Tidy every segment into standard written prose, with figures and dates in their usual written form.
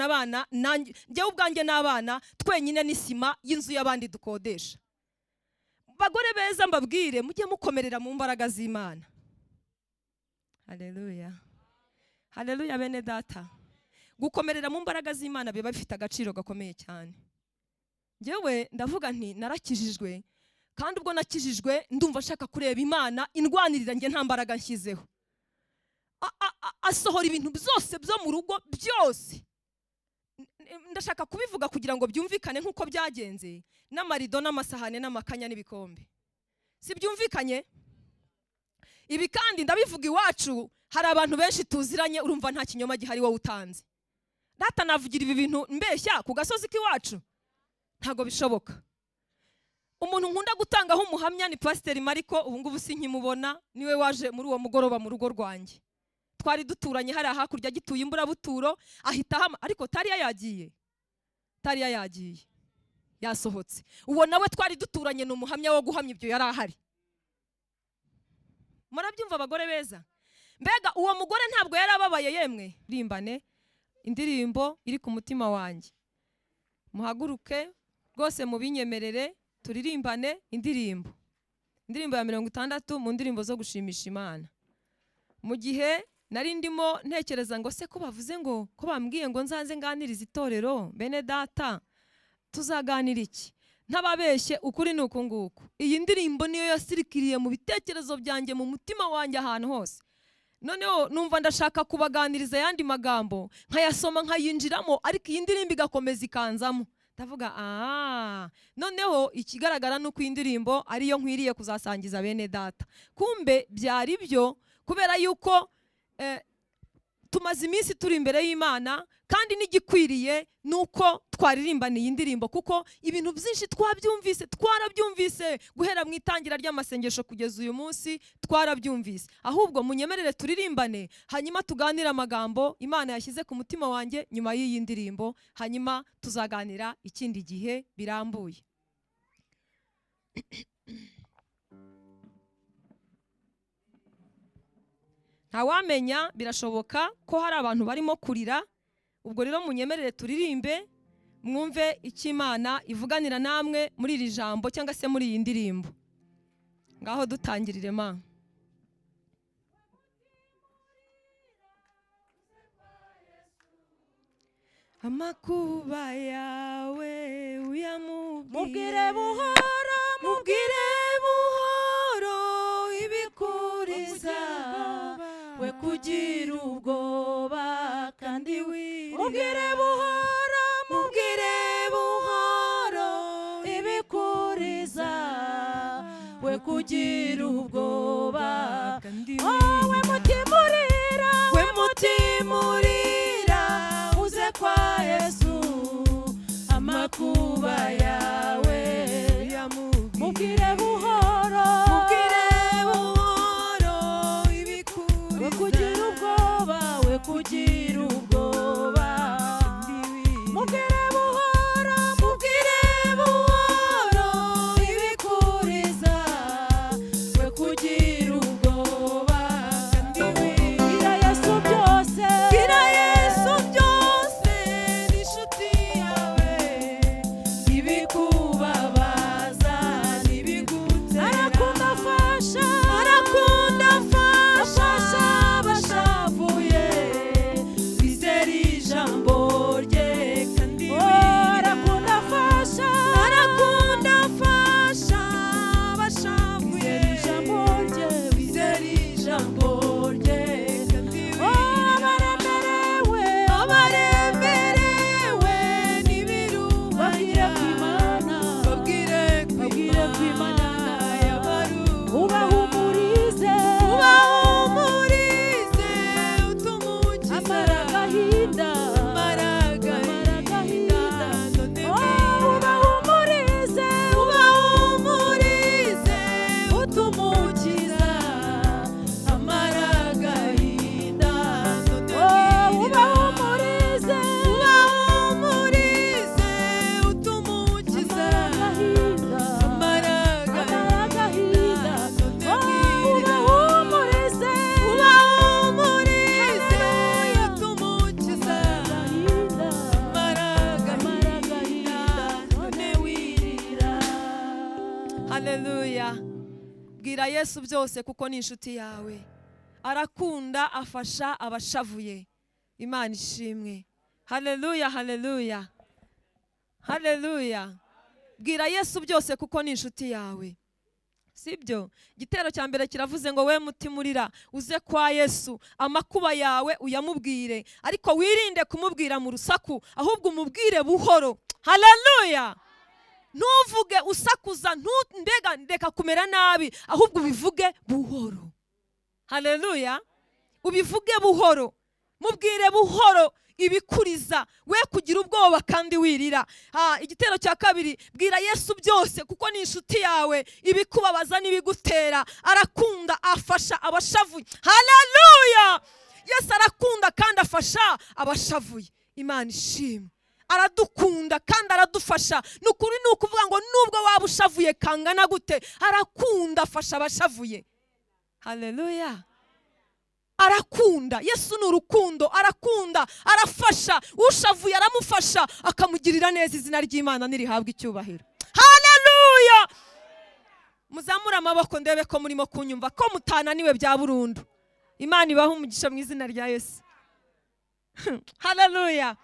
abana njyewe ubwanjye n'abana twenyine n'isima y'inzu y'abandi dukodesha. Bagore beza mbabwire mujye mukomerera mu mbaraga z'Imana. Haleluya, haleluya bene data. Gukomerera mu mbaraga z'Imana biba bifite agaciro gakomeye cyane. Njyewe ndavuga nti narakijijwe, kandi ubwo nakijijwe ndumva nshaka kureba Imana indwanirira njye nta mbaraga nshyizeho. Asohora ibintu byose byo mu rugo byose. Ndashaka kubivuga kugira ngo byumvikane nk'uko byagenze, n'amarido n'amasahane n'amakanya n'ibikombe. Si byumvikanye? Ibi kandi ndabivuga iwacu, hari abantu benshi tuziranye, urumva nta kinyoma gihari wowe utanze. Data navugira ibi bintu mbeshya ku gasozi k'iwacu? Ntago bishoboka. Umuntu nkunda gutangaho umuhamya ni Pasiteri Mariko, ubu ngubu sinkimubona, niwe waje muri uwo mugoroba mu rugo rwanjye. Twari duturanye hari hakurya gituye imburabuturo, ahita ariko Tariya yagiye yasohotse. Uwo nawe twari duturanye n'umuhamya wo guhamya ibyo yari ahari. Murabyumva abagore beza? Mbega uwo mugore ntabwo yari ababaye yemwe. Rimbane indirimbo iri ku mutima wanjye. Muhaguruke rwose mubinyemerere turirimbane indirimbo ya 60 mu ndirimbo zo gushimisha Imana. Mu gihe nari ndimo ntekereza ngo se ko bavuze ngo ko bambwiye ngo nzanze nganiriza itorero, bene data tuzaganira iki? Ntababeshye ukuri nuko nguko. Iyi ndirimbo niyo yasirikiriye mu bitekerezo byanjye mu mutima wanjye ahantu hose. Noneho numva ndashaka kubaganiriza yandi magambo, nkayasoma nkayinjiramo, ariko iyi ndirimbo igakomeza ikanzamo. Ndavuga noneho ikigaragara nuko iyi ndirimbo ariyo nkwiriye kuzasangiza bene data. Kumbe byari byo, kubera yuko tumaze iminsi turi imbere y'Imana, kandi n'igikwiriye nuko twaririmbana iyi ndirimbo, kuko ibintu byinshi twarabyumvise guhera mu itangira ry'amasengesho kugeza uyu munsi twarabyumvise. Ahubwo munyemerere turirimbane, hanyuma tuganire amagambo Imana yashyize ku mutima wanjye nyuma y'iyi ndirimbo, hanyuma tuzaganira ikindi gihe birambuye. Ntawamenya, birashoboka ko hari abantu barimo kurira. Ubwo rero munyemerere turirimbe, mwumve icyo Imana ivuganira namwe muri iri jambo cyangwa se muri iyi ndirimbo. Ngaho dutangirire ma. Amakuba yawe uyamubwire buhoro, mubwire buhoro ibikuriza, we kugira ubwoba kandi mubwire buhoro, mubwire buhoro ibikuriza, we kugira ubwoba kandi we mutimurira uze kwa Yesu. Amakuba yawe mubwire buhoro, we kugira ubwoba, we kugira ubwoba. Mubwire buhoro, mubwire buhoro ibikuriza, we kugira ubwoba. Bwira Yesu byose, bwira Yesu byose, bwira Yesu byose kuko ni inshuti yawe. Arakunda, afasha abashavuye. Imana ishimwe. Haleluya, haleluya, haleluya. Bwira Yesu byose kuko ni inshuti yawe. Sibyo? Igitero cya mbere kiravuze ngo we mutima urira uze kwa Yesu, amakuba yawe uyamubwire, ariko wirinde kumubwira mu rusaku, ahubwo umubwire buhoro. Haleluya. Ntuvuge usakuza, mbega ndeka kumera nabi, ahubwo ubivuge buhoro. Haleluya. Ubivuge buhoro, mubwire buhoro ibikuriza, we kugira ubwoba kandi wirira. Igitero cya kabiri, bwira Yesu byose kuko ni inshuti yawe, ibikubabaza n'ibigutera. Arakunda, afasha abashavuye. Haleluya. Yesu arakunda kandi afasha abashavuye. Imana ishimwe. Aradukunda kandi aradufasha. Nukuri ni ukuvuga ngo nubwo waba ushavuye kangana gute, arakunda, afasha abashavuye. Haleluya. Arakunda. Yesu ni urukundo. Arakunda, arafasha. Ushavuye aramufasha, akamugirira neza. Izina ry'Imana nirihabwa icyubahiro. Haleluya. Muzamura amaboko ndebe ko murimo kunyumva, ko mutananiwe bya burundu. Imana ibahe umugisha mu izina rya Yesu. Haleluya.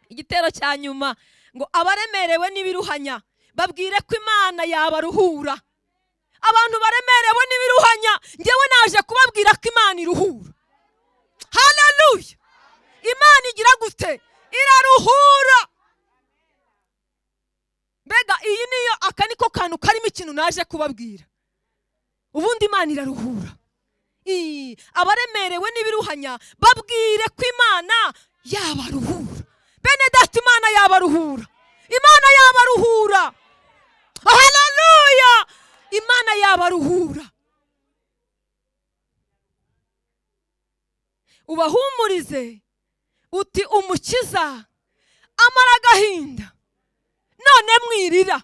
Igitero cya nyuma ngo abaremerewe n'ibiruhanya babwire ko Imana yabaruhura. Abantu baremerewe n'ibiruhanya, ngewe naje kubabwira ko Imana iruhura. Haleluya. Imana igira gute? Iraruhura. Mbega iyi niyo aka niko kantu karimo ikintu naje kubabwira. Ubundi Imana iraruhura. Abaremerewe n'ibiruhanya babwire ko Imana yabaruhura. Bene data, Imana yabaruhura. Imana yabaruhura. Haleluya. Imana yabaruhura. Ubahumurize uti umukiza amara agahinda, none mwirira.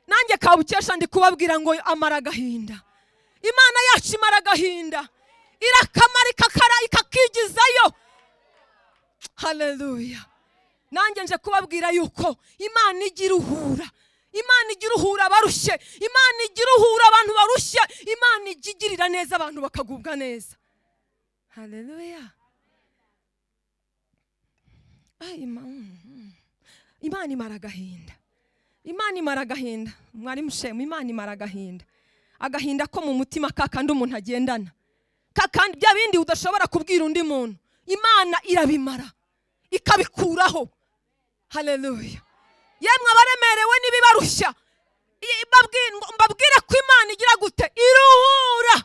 Nanjye kabukesha ndi kubabwira ngo amara agahinda. Imana yacu imara agahinda, irakamara ikakigizayo. Haleluya. Nanjye nje kubabwira yuko Imana igira uhura. Imana igira uhura abarushye. Imana igira uhura abantu barushye. Imana igirira neza abantu bakagubwa neza. Haleluya. Imana imara agahinda. Imana imara agahinda. Mwari mushemu, Imana imara agahinda. Agahinda ko mu mutima kakandi umuntu agendana, kakandi bya bindi udashobora kubwira undi muntu, Imana irabimara ikabikuraho. Haleluya. Yemwe abaremerewe n'ibibarushya, mbabwire ko Imana igira gute? Iruhura.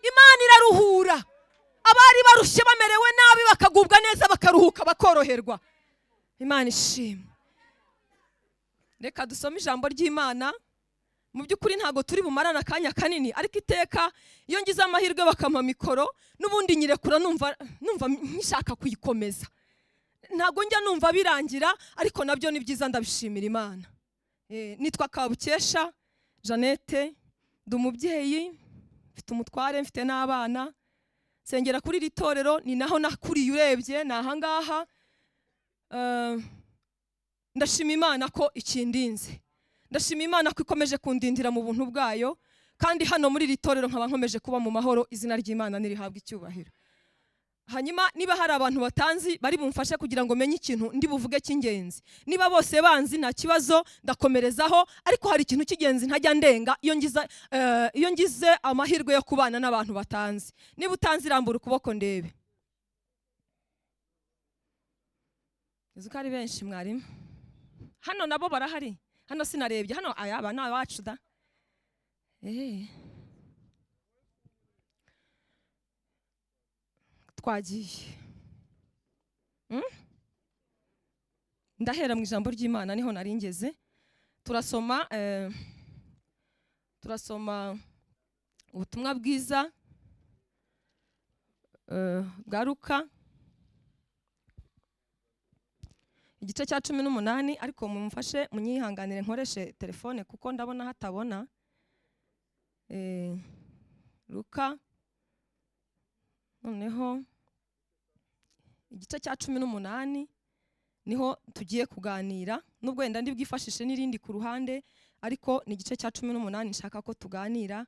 Imana iraruhura. Abari barushye bamerewe nabi bakagubwa neza, bakaruhuka, bakoroherwa. Imana ishimwe. Reka dusome ijambo ry'Imana. Mu by'ukuri ntago turi bumarana akanya kanini, ariko iteka iyo ngize amahirwe bakampa mikoro, n'ubundi nyirekura numva nshaka kuyikomeza. Ntago njya numva birangira, ariko nabyo ni byiza, ndabishimira Imana. Nitwa Kabukesha Jeannette, ndi umubyeyi, mfite umutware, mfite n'abana. Sengera kuri iri torero, ni naho nakuriye urebye, ni aha ngaha. Ndashima Imana ko ikindinze. Ndashima Imana ko ikomeje kundindira mu buntu bwayo, kandi hano muri iri torero nkaba nkomeje kuba mu mahoro. Izina ry'Imana nirihabwa icyubahiro. Hanyuma niba hari abantu batanzi bari bumfashe kugira ngo menye ikintu ndi buvuge cy'ingenzi. Niba bose banzi nta kibazo, ndakomerezaho, ariko hari ikintu cy'ingenzi ntajya ndenga iyo ngize amahirwe yo kubana n'abantu batanzi. Niba utanzi rambura ukuboko ndebe. Uzuko ari benshi mwarimu. Hano nabo barahari. Hano sinarebye, hano ayaba na wacu da. Twagiye. Ndahera mu ijambo ry'Imana, niho naringeze. Turasoma ubutumwa bwiza bwa Luka, igice cya 18, ariko mumfashe munyihanganire nkoreshe telefone kuko ndabona hatabona. Luka noneho igice cya 18 niho tugiye kuganira, nubwo wenda ndi bwifashishe n'irindi ku ruhande, ariko ni igice cya 18 nshaka ko tuganira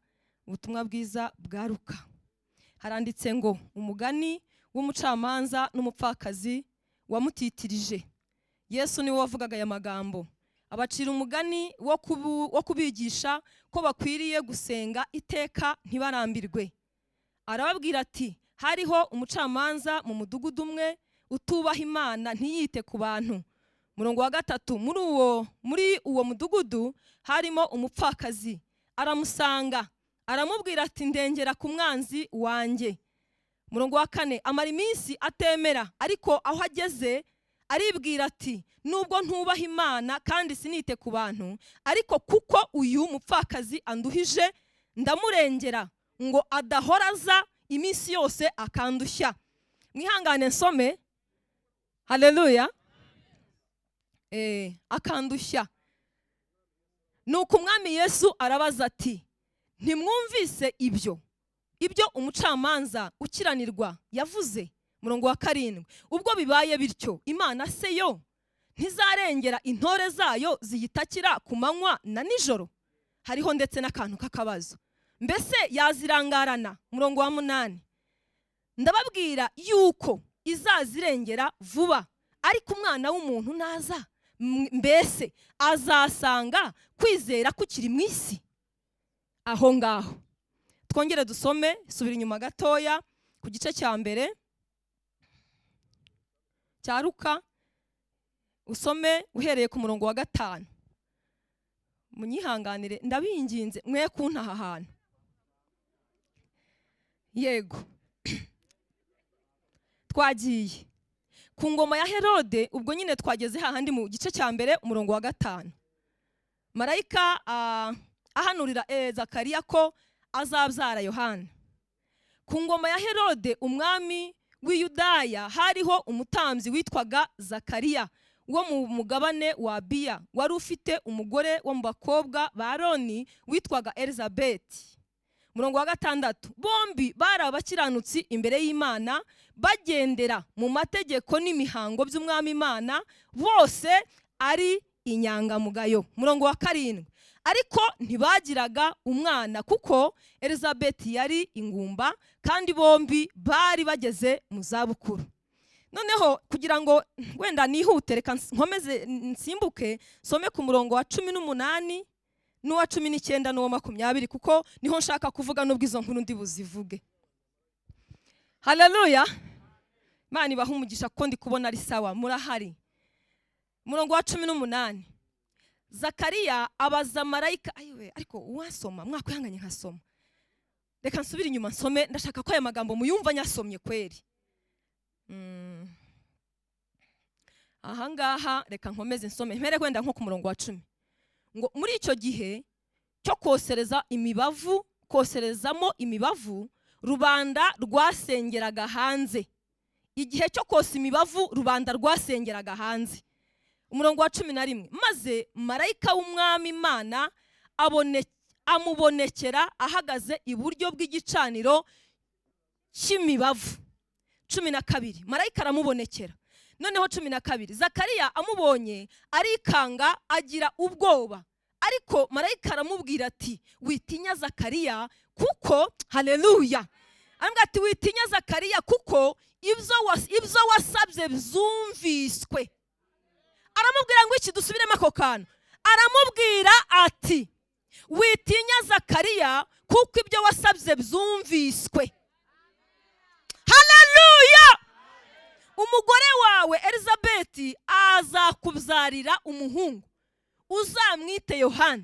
ubutumwa bwiza bwa Luka. Haranditse ngo umugani w'umucamanza n'umupfakazi wamutitirije. Yesu niwe wavugaga aya magambo. Abacira umugani wo kubigisha ko bakwiriye gusenga iteka ntibarambirwe. Arababwira ati, hariho umucamanza mu mudugudu umwe utubaha Imana ntiyite ku bantu. Murongo wa 3, muri uwo mudugudu harimo umupfakazi. Aramusanga, aramubwira ati, ndengera ku mwanzi wanjye. Murongo wa 4, amara iminsi atemera, ariko aho ageze aribwira ati, nubwo ntubaha Imana kandi sinite ku bantu, ariko kuko uyu mupfakazi anduhije, ndamurengera ngo adahoraza iminsi yose akandushya. Mwihangane nsome. Haleluya. Akandushya. Nuko umwami Yesu arabaza ati, ntimwumvise ibyo umucamanza ukiranirwa yavuze? Murongo wa 7, ubwo bibaye bityo, Imana se yo ntizarengera intore zayo ziyitakira ku manywa na nijoro? Hariho ndetse n'akantu k'akabazo. Mbese yazirangarana? Murongo wa 8, ndababwira yuko izazirengera vuba, ariko umwana w'umuntu naza, mbese azasanga kwizera kukiri mu isi? Aho ngaho twongere dusome, subira inyuma gatoya ku gice cya mbere cya Luka, usome uhereye ku murongo wa 5. Munyihanganire ndabinginze mwe kuntaha ahantu. Yego. Twagiye ku ngoma ya Herode, ubwo nyine twageze hahandi mu gice cya mbere umurongo wa 5. Marayika ahanurira Zakariya ko azabyara Yohana. Ku ngoma ya Herode umwami w'i Yudaya hariho umutambyi witwaga Zakariya wo mu mugabane wa Abiya, wari ufite umugore wo mu bakobwa ba Aroni witwaga Elizabeti. Murongo wa 6, bombi bari abakiranutsi imbere y'Imana, bagendera mu mategeko n'imihango by'umwami Imana, bose ari inyangamugayo. Murongo wa 7, ariko ntibagiraga umwana kuko Elizabeti yari ingumba, kandi bombi bari bageze mu zabukuru. Noneho kugira ngo wenda nihute, reka nkomeze nsimbuke some ku murongo wa 18 n'uwa 19 n'uwa 20, kuko niho nshaka kuvuga n'ubwo izo nkuru ndi buzivuge. Haleluya. Imana ibaha umugisha ko ndi kubona ari sawa murahari. Murongo wa 18, Zakariya abaza marayika, ariko uwasoma mwakwihanganye nkasoma. Reka nsubire inyuma nsome, ndashaka ko aya magambo muyumva nyasomye kweri. Aha ngaha reka nkomeze nsome, mpere kwenda nko ku murongo wa 10. Ngo muri icyo gihe cyo koserezamo imibavu, rubanda rwasengeraga hanze. Igihe cyo kosa imibavu, rubanda rwasengeraga hanze. Umurongo wa 11, maze marayika w'umwami Imana amubonekera ahagaze iburyo bw'igicaniro cy'imibavu. 12, marayika aramubonekera. Noneho 12, Zakariya amubonye arikanga agira ubwoba, ariko marayika aramubwira ati, witinya Zakariya kuko, haleluya, arambwira ati, witinya Zakariya kuko ibyo wasabye byumviswe. Aramubwira ngo iki, dusubiremo ako kantu. Aramubwira ati, witinya Zakariya kuko ibyo wasabye byumviswe. Haleluya. Umugore wawe Elizabeti azakubyarira umuhungu, uzamwite Yohana.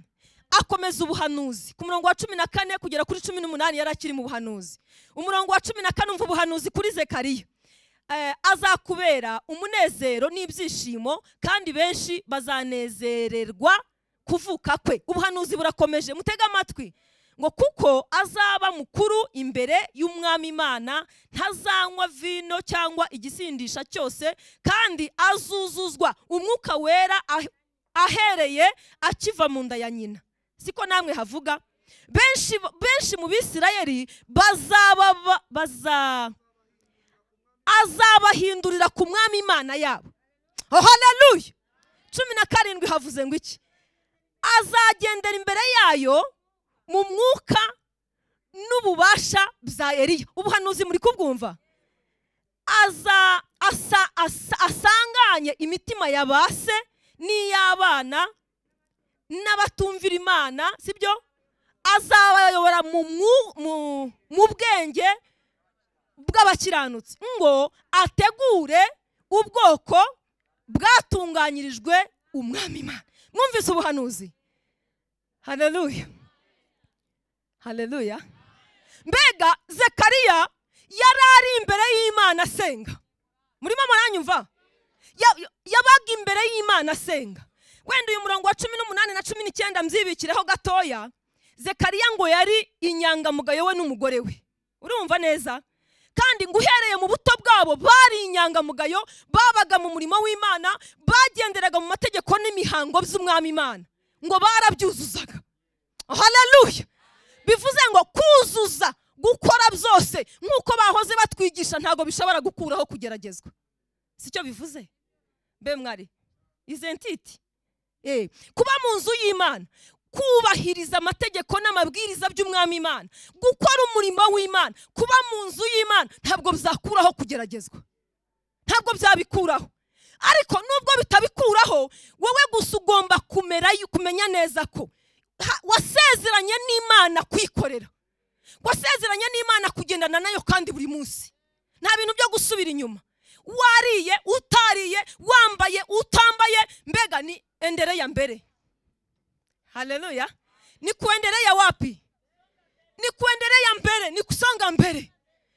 Akomeza ubuhanuzi ku murongo wa 14 kugera kuri 18 yarakiri mu buhanuzi. Umurongo wa 14 umva ubuhanuzi kuri Zakariya. Azakubera umunezero n'ibyishimo, kandi benshi bazanezererwa kuvuka kwe. Ubuhanuzi burakomeje, mutega amatwi. Ngo kuko azaba mukuru imbere y'umwami Imana, ntazanywa vino cyangwa igisindisha cyose, kandi azuzuzwa umwuka wera ahereye akiva mu nda ya nyina. Siko namwe havuga? Benshi mu Bisirayeli azabahindurira ku mwami Imana yabo. Oh, haleluya. 17 havuze ngo iki? Azagendera imbere yayo mu mwuka n'ububasha bya Eliya. Ubuhanuzi muri kubwumva? Asanganye imitima ya base n'iy'abana n'abatumvira Imana, sibyo? Azabayobora mu bwenge bw'abakiranutsi ngo ategure ubwoko bwatunganyirijwe umwami Imana. Mwumvise ubuhanuzi? Haleluya, haleluya. Mbega Zekariya yari ari imbere y'Imana asenga. Murimo muranyumva? Yabaga imbere y'Imana asenga. Wenda uyu murongo wa 18 na 19 mzibikireho gatoya. Zekariya ngo yari inyangamugayo we n'umugore we. Urumva neza? Kandi nguhereye mu buto bwabo bari inyangamugayo, babaga mu murimo w'Imana, bagenderaga mu mategeko n'imihango by'umwami Imana, ngo barabyuzuzaga. Haleluya. Bivuze ngo kuzuza, gukora byose nk'uko bahoze batwigisha ntago bishobora gukuraho kugeragezwa. Sicyo bivuze? Mbe mwari izentiti kuba mu nzu y'Imana, kubahiriza amategeko n'amabwiriza by'umwami Imana, gukora umurimo w'Imana, kuba mu nzu y'Imana ntabwo bizakuraho kugeragezwa, ntabwo byabikuraho. Ariko nubwo bitabikuraho, wowe gusa ugomba kumenya neza ko wasezeranye n'Imana kwikorera, wasezeranye n'Imana kugendana nayo kandi buri munsi. Nta bintu byo gusubira inyuma. Wariye, utariye, wambaye, utambaye, mbega ni endelea mbere. Haleluya. Ni kuendelea wapi? Ni kuendelea mbere, ni kusonga mbere.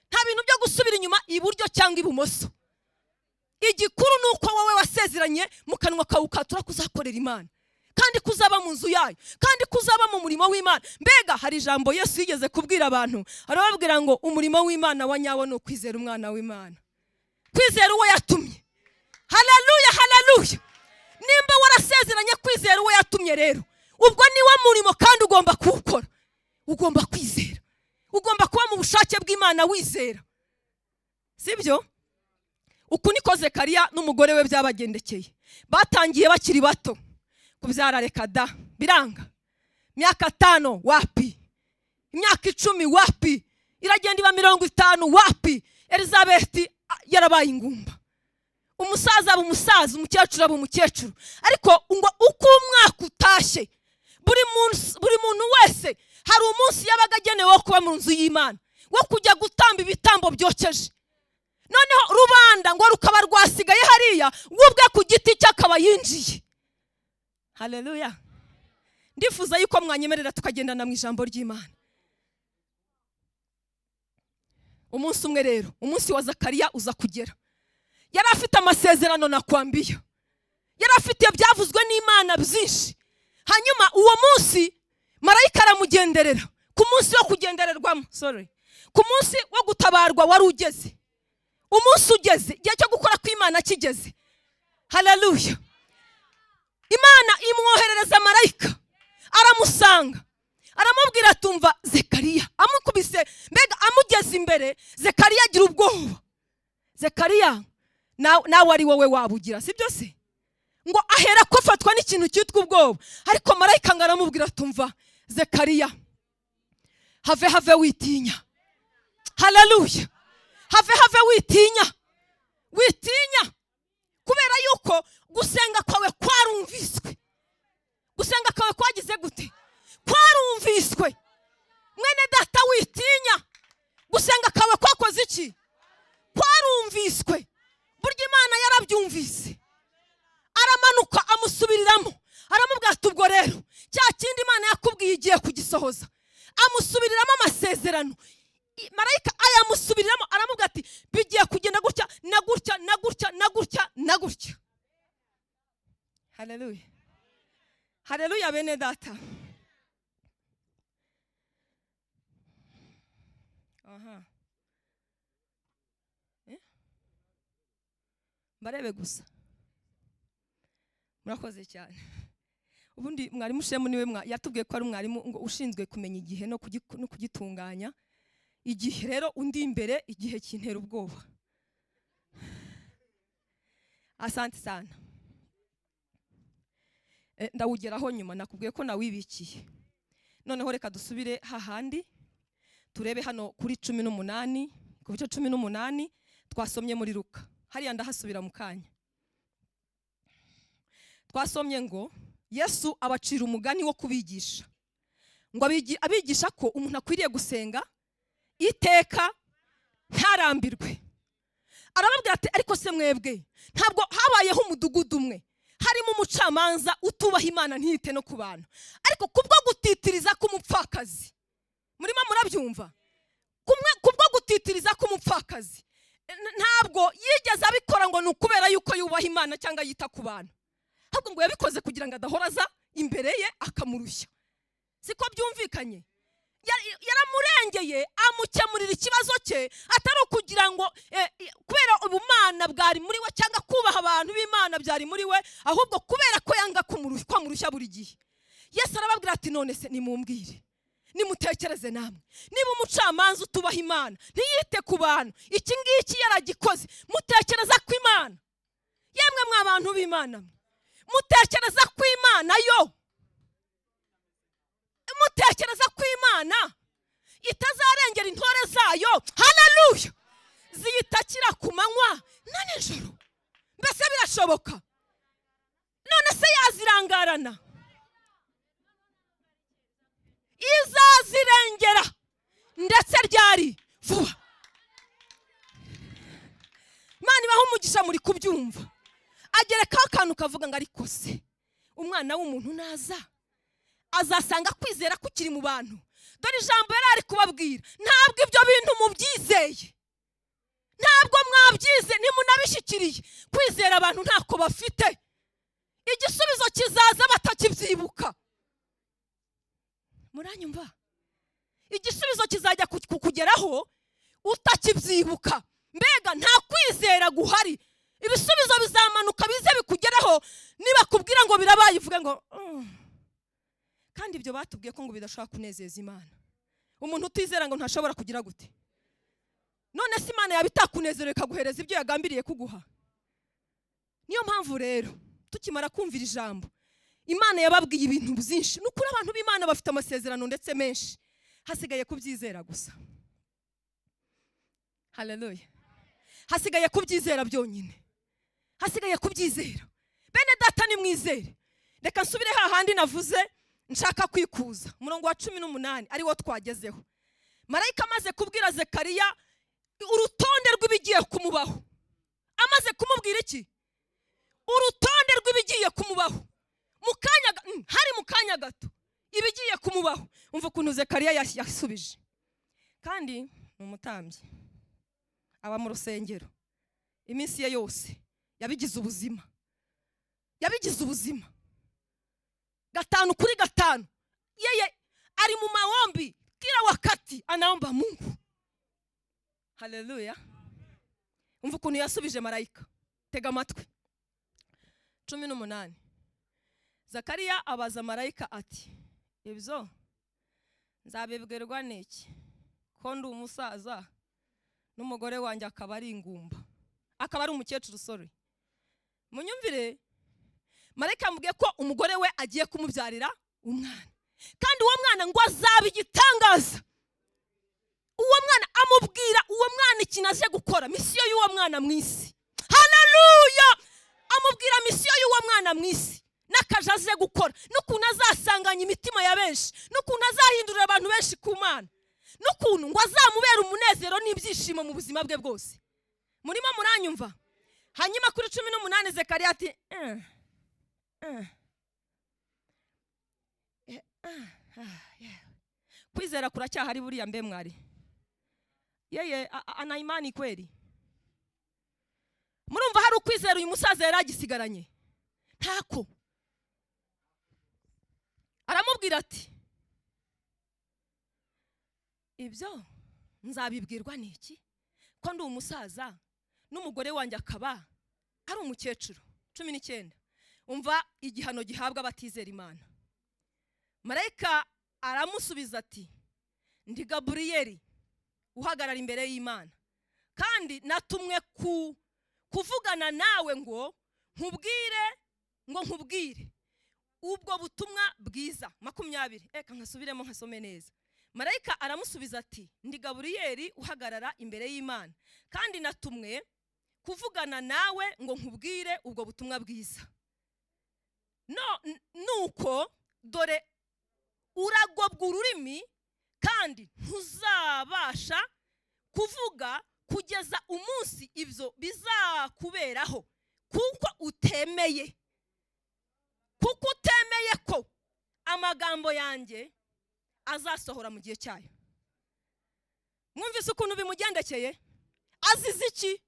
Nta bintu byo gusubira inyuma iburyo cyangwa ibumoso. Igikuru nuko wowe wasezeranye mu kanwa kawe ukatura kuzakorera Imana, kandi kuzaba mu nzu yayo, kandi kuzaba mu murimo w'Imana. Mbega hari ijambo Yesu yigeze kubwira abantu, arababwira ngo umurimo w'Imana wa nyawo no kwizera umwana w'Imana, kwizera uwo yatumye. Haleluya, haleluya. Nimba warasezeranye kwizera uwo yatumye, rero ubwo niwe murimo kandi ugomba kuwukora. Ugomba kwizera, ugomba kuba mu bushake bw'Imana wizera, sibyo? Uku niko Zekariya n'umugore we byabagendekeye. Batangiye bakiri bato kubyara, reka da biranga. Myaka 5 wapi, imyaka 10 wapi, iragenda iba 50 wapi. Elizabeth yarabaye ingumba, umusaza aba umusaza, umukecuru aba umukecuru. Ariko ngo uko umwaka utashye, buri muntu wese hari umunsi yabaga agenewe kuba mu nzu y'Imana, wo kujya gutamba ibitambo byokeje. Noneho rubanda ngo rukaba rwasigaye hariya, wubwe ku giti cy'akaba yinjiye. Haleluya. Ndifuza yuko mwanyemerera tukagendana mu ijambo ry'Imana. Umunsi umwe rero, umunsi wa Zekariya uza kugera. Yari afite amasezerano nakwambiye, yari afite byavuzwe n'Imana byinshi. Hanyuma uwo munsi marayika aramugenderera, ku munsi wo kugendererwamo, ku munsi wo gutabarwa wari ugeze. Umunsi ugeze, igihe cyo gukora kw'Imana kigeze. Haleluya. Imana imwoherereza marayika, aramusanga, aramubwira tumva Zekariya. Amukubise, mbega amugeze imbere, Zekariya agira ubwoba. Zekariya nawe ari wowe wabugira, sibyo se? Ngo ahera ko fatwa n'ikintu cyitwa ubwoba. Ariko marayika ngaramubwira tumva Zekariya, have witinya. Haleluya. Have witinya, witinya, kubera yuko gusenga kwawe kwarumviswe. Gusenga kwawe kwagize gute? Kwarumviswe. Mwene data witinya, gusenga kwawe kwakoze iki? Kwarumviswe. Burya Imana yarabyumvise. Aramanuka amusubiriramo, aramubwira ubwo rero cya kindi Imana yakubwiye igiye kugisohoza. Amusubiriramo amasezerano. Marayika ayamusubiriramo, aramubwira ati bigiye kugenda gutya na gutya na gutya na gutya na gutya. Haleluya, haleluya bene data. Aha. Barebe gusa. Murakoze cyane. Ubundi mwarimu Shemu niwe yatubwiye ko ari umwarimu ngo ushinzwe kumenya igihe no kugitunganya. Igihe rero undi imbere, igihe kintera ubwoba. Asante sana. Ndawugeraho nyuma, nakubwiye ko nawibikiye. Noneho reka dusubire hahandi turebe hano kuri 18, ku bice 18 twasomye muri Luka. Hariya ndahasubira mu kanya. Twasomye ngo Yesu abacira umugani wo kubigisha. Ngo abigisha ko umuntu akwiriye gusenga iteka ntarambirwe. Arababwira ati ariko se mwebwe ntabwo habayeho umudugudu umwe harimo umucamanza utubaha Imana ntiyite no ku bantu, ariko kubwo gutitiriza k'umupfakazi. Murimo murabyumva? Kubwo gutitiriza k'umupfakazi ntabwo yigeze abikora ngo nukubera yuko yubaha Imana cyangwa yita ku bantu, ahubwo ngo yabikoze kugira ngo adahoraza imbere ye akamurushya. Siko byumvikanye? Yaramurengeye amukemurira ikibazo cye, atari ukugira ngo kubera ubumana bwari muri we cyangwa kubaha abantu b'Imana byari muri we, ahubwo kubera ko yanga kwamurushya buri gihe. Yesu arababwira ati none se nimumbwire, nimutekereze namwe, niba umucamanza utubaha Imana ntiyite ku bantu, iki ngiki yaragikoze, mutekereza ko Imana, yemwe mwa bantu b'Imana, mutekereza ko Imana yo, mutekereza ko Imana itazarengera intore zayo, haleluya, ziyitakira ku manywa na nijoro? Mbese birashoboka? None se yazirangarana? Izazirengera ndetse ryari vuba. Imana ibaho umugisha muri kubyumva. Agerekaho akantu kavuga ngo ariko se umwana w'umuntu naza azasanga kwizera kukiri mu bantu. Dore ijambo yari ari kubabwira, ntabwo ibyo bintu mubyizeye, ntabwo mwabyize, ntimunabishikiriye. Kwizera abantu ntako bafite, igisubizo kizaza batakibyibuka. Muranyumva? Igisubizo kizajya kukugeraho utakibyibuka. Mbega nta kwizera guhari, ibisubizo bizamanuka bize bikugeraho, niba kubwira ngo birabaye uvuge ngo kandi ibyo batubwiye ko ngo bidashobora kunezeza Imana. Umuntu utizera ngo ntashobora kugira gute? None se Imana yabitakunezereka ikaguhereza ibyo yagambiriye kuguha? Niyo mpamvu rero tukimara kumvira ijambo, Imana yababwiye ibintu byinshi. Nukuri abantu b'Imana bafite amasezerano ndetse menshi, hasigaye kubyizera gusa. Haleluya. Hasigaye kubyizera byonyine, hasigaye kubyizera. Bene data ni mwizere. Reka nsubire hahandi navuze nshaka kwikuza, umurongo wa 18 ari wo twagezeho. Marayika amaze kubwira Zekariya urutonde rw'ibigiye kumubaho, amaze kumubwira iki? Urutonde rw'ibigiye kumubaho. Mu kanya gato ibigiye kumubaho. Umva ukuntu Zekariya yasubije. Kandi umutambyi aba mu rusengero iminsi ye yose yabigize ubuzima, yabigize ubuzima. 5 kuri 5 yeye ari mu maombi kila wakati anaomba Mungu. Haleluya. Umva ukuntu yasubije marayika. Tega amatwi. 18. Zakariya abaza marayika ati ibyo nzabibwirwa n'iki ko ndi umusaza n'umugore wanjye akaba ari ingumba, akaba ari umukecuru? Sorry, munyumvire. Marayika amubwiye ko umugore we agiye kumubyarira umwana, kandi uwo mwana ngo azaba igitangaza. Uwo mwana amubwira uwo mwana ikintu aje gukora, misiyo y'uwo mwana mu isi. Haleluya. Amubwira misiyo y'uwo mwana mu isi n'akaje aje gukora, n'ukuntu azasanganya imitima ya benshi, n'ukuntu azahindurira abantu benshi ku Mana, n'ukuntu ngo azamubera umunezero n'ibyishimo mu buzima bwe bwose. Murimo muranyumva? Hanyuma kuri 18 Zekariya ati kwizera kuracyahari buriya mbe mwari? Yeye ana imani kweli? Murumva hari ukwizera uyu musaza yaragisigaranye? Ntako. Aramubwira ati ibyo nzabibwirwa n'iki ko ndi umusaza n'umugore wanjye akaba ari umukecuru? 19. Umva igihano gihabwa abatizera Imana. Marayika aramusubiza ati ndi Gaburiyeli uhagarara imbere y'Imana, kandi natumwe kuvugana nawe ngo nkubwire ubwo butumwa bwiza. 20. Eka nkasubiremo nkasome neza. marayika aramusubiza ati ndi Gaburiyeli uhagarara imbere y'Imana kandi natumwe kuvugana nawe ngo nkubwire ubwo butumwa bwiza. Nuko dore uragobwa ururimi kandi ntuzabasha kuvuga kugeza umunsi ibyo bizakuberaho kuko utemeye ko amagambo yanjye azasohora mu gihe cyayo. Mwumvise ukuntu bimugendekeye? Azize iki?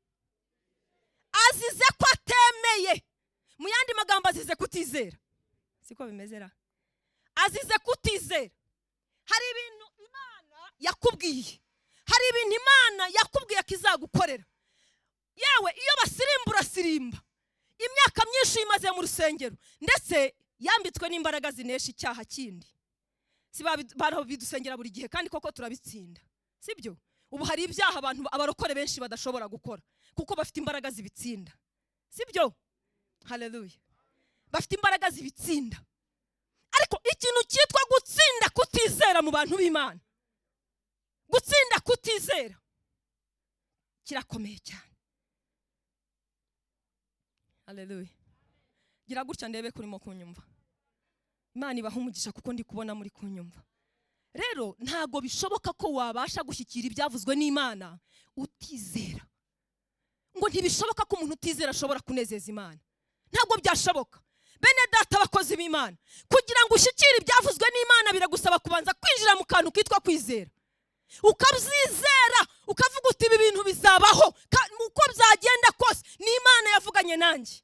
Azize ko atemeye. Mu yandi magambo azize kutizera. Siko bimezera? Azize kutizera. Hari ibintu Imana yakubwiye, hari ibintu Imana yakubwiye kizagukorera. Yewe iyo basirimba imyaka myinshi imaze mu rusengero ndetse yambitswe n'imbaraga zinesha icyaha kindi. Baraho bidusengera buri gihe kandi koko turabitsinda. Sibyo? Ubu hari ibyaha abantu abarokore benshi badashobora gukora kuko bafite imbaraga zibitsinda. Sibyo? Haleluya. Bafite imbaraga zibitsinda. Ariko ikintu cyitwa gutsinda kutizera mu bantu b'Imana, gutsinda kutizera kirakomeye cyane. Haleluya. Gira gutya ndebe kurimo kunyumva. Imana ibaha umugisha kuko ndi kubona muri kunyumva. Rero ntago bishoboka ko wabasha gushyikira ibyavuzwe n'Imana utizera. Ngo ntibishoboka ko umuntu utizera ashobora kunezeza Imana. Ntabwo byashoboka. Bene data abakozi b'Imana, kugira ngo ushyikire ibyavuzwe n'Imana biragusaba kubanza kwinjira mu kantu kitwa kwizera. Ukabyizera, ukavuga uti ibi bintu bizabaho, uko byagenda kose n'Imana yavuganye nanjye.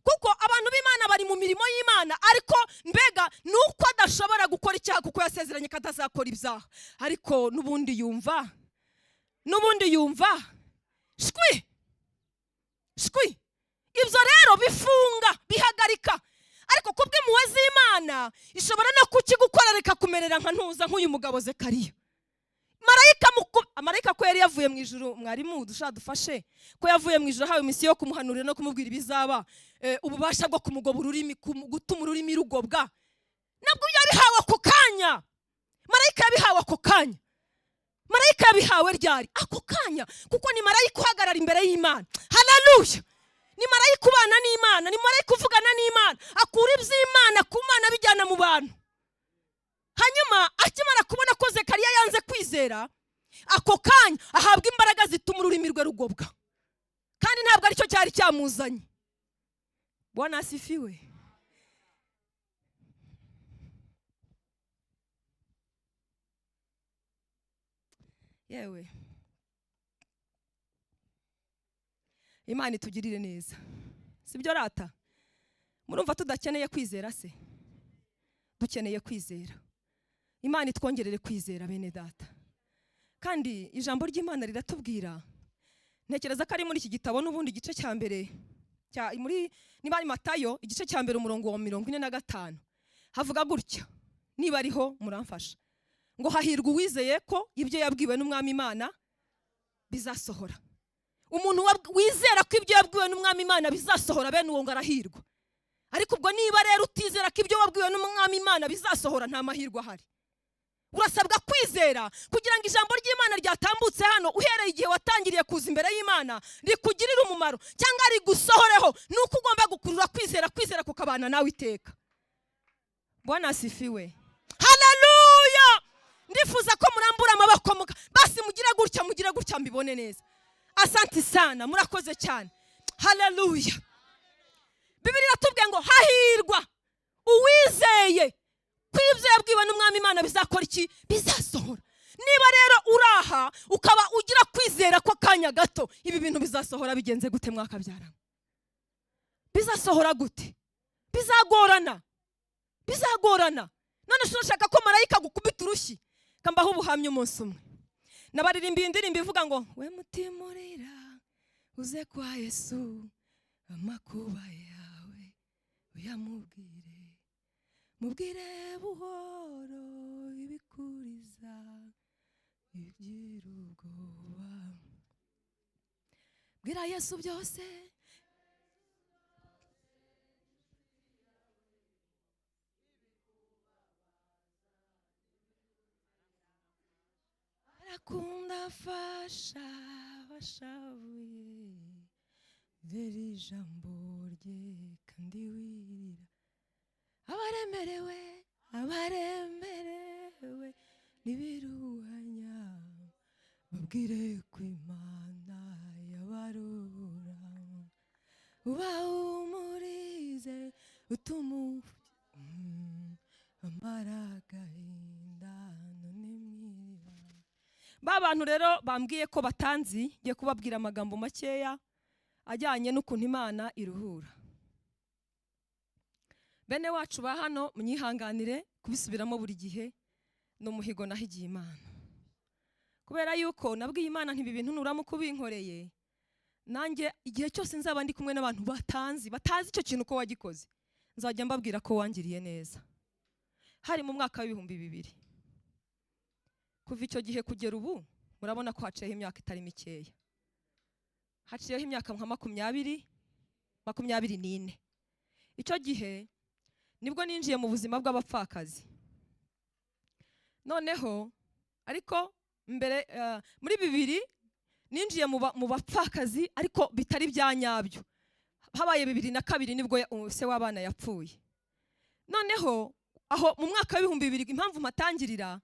Kuko abantu b'Imana bari mu mirimo y'Imana, ariko mbega nuko adashobora gukora icyaha kuko yasezeranye ko atazakora ibyaha. Ariko nubundi yumva shwi. Ibyo rero bifunga, bihagarika. Ariko kubw'impuhwe z'Imana ishobora no kukigukorera ikakumerera nka ntuza nk'uyu mugabo Zekariya. Marayika ko yari yavuye mu ijuru, mwarimu dushaka dufashe ko yavuye mu ijuru hawe misiyo yo kumuhanurira no kumubwira ibizaba, ububasha bwo kumugobura ururimi, gutuma ururimi rugobwa. Nabwo yabihawe ako kanya. Marayika yabihawe ako kanya. Marayika yabihawe ryari? Ako kanya. Kuko ni marayika uhagarara imbere y'Imana. Haleluya. Ni marayika ubana n'Imana, ni marayika uvugana n'Imana, akura iby'Imana ku Mana bijyana mu bantu. Hanyuma akimara kubona ko Zekariya yanze kwizera, ako kanya ahabwa imbaraga zituma ururimi rwe rugobwa. Kandi ntabwo aricyo cyari cyamuzanye. Bwana asifiwe. Yewe Imana itugirire neza. Sibyo rata? Murumva tudakeneye kwizera se? Dukeneye kwizera. Imana itwongerere kwizera bene data. Kandi ijambo ry'Imana riratubwira, ntekereza ko ari muri iki gitabo n'ubundi igice cya mbere muri niba ari Matayo igice cya mbere umurongo wa 45 havuga gutya, niba ariho muramfasha, ngo hahirwa uwizeye ko ibyo yabwiwe n'Umwami Imana bizasohora. Umuntu wizera ko ibyo yabwiwe n'Umwami Imana bizasohora, bene uwo ngo arahirwa. Ariko ubwo niba rero utizera ko ibyo wabwiwe n'Umwami Imana bizasohora, nta mahirwe ahari. Urasabwa kwizera kugira ngo ijambo ry'Imana ryatambutse hano uhereye igihe watangiriye kuza imbere y'Imana rikugirira umumaro cyangwa rigusohoreho, nuko ugomba gukurura kwizera kukabana nawe iteka. Bwana asifiwe. Haleluya. Ndifuza ko murambura amaboko basi mugira gutya mbibone neza. Asante sana, murakoze cyane. Haleluya. Bibiri iratubwiye ngo hahirwa uwizeye kw'ibyo yabwiwe n'Umwami Imana bizakora iki? Bizasohora. Niba rero uraha ukaba ugira kwizera ko kanya gato, ibi bintu bizasohora bigenze gute mwakabyara? Bizasohora gute? Bizagorana. None ushaka ko marayika gukubita urushyi? Kambaho ubuhamya umunsi umwe. Nabaririmbiye indirimbo ivuga ngo we mutima urira uze kwa Yesu, amakuba yawe uyamubwire, mubwire buhoro ibikuriza ibyira ubwoba, bwira Yesu byose arakunda afasha abashavuye dore ijambo rye kandi wirira abaremerewe n'ibiruhanya babwire ko Imana yabarura ubahumurize utuma Mbaraga ba bantu rero bambwiye ko batanzi ngiye kubabwira amagambo makeya ajyanye n'ukuntu Imana iruhura. Bene wacu ba hano munyihanganire kubisubiramo buri gihe n'umuhigo nahigiye Imana, kubera yuko nabwiye Imana ntibi bintu nuramuko binkoreye nanjye igihe cyose nzaba ndi kumwe n'abantu batazi icyo kintu ko wagikoze, nzajya mbabwira ko wangiriye neza. Hari mu mwaka w'2000 kuva icyo gihe kugera ubu murabona ko haciyeho imyaka itari mikeya, haciyeho imyaka nka 24. Icyo gihe nibwo ninjiye mu buzima bw'abapfakazi. Noneho ariko mbere muri 2000 ninjiye mu bapfakazi ariko bitari bya nyabyo. Habaye 2002 nibwo se w'abana yapfuye. Noneho aho mu mwaka w'2000 impamvu mpatangirira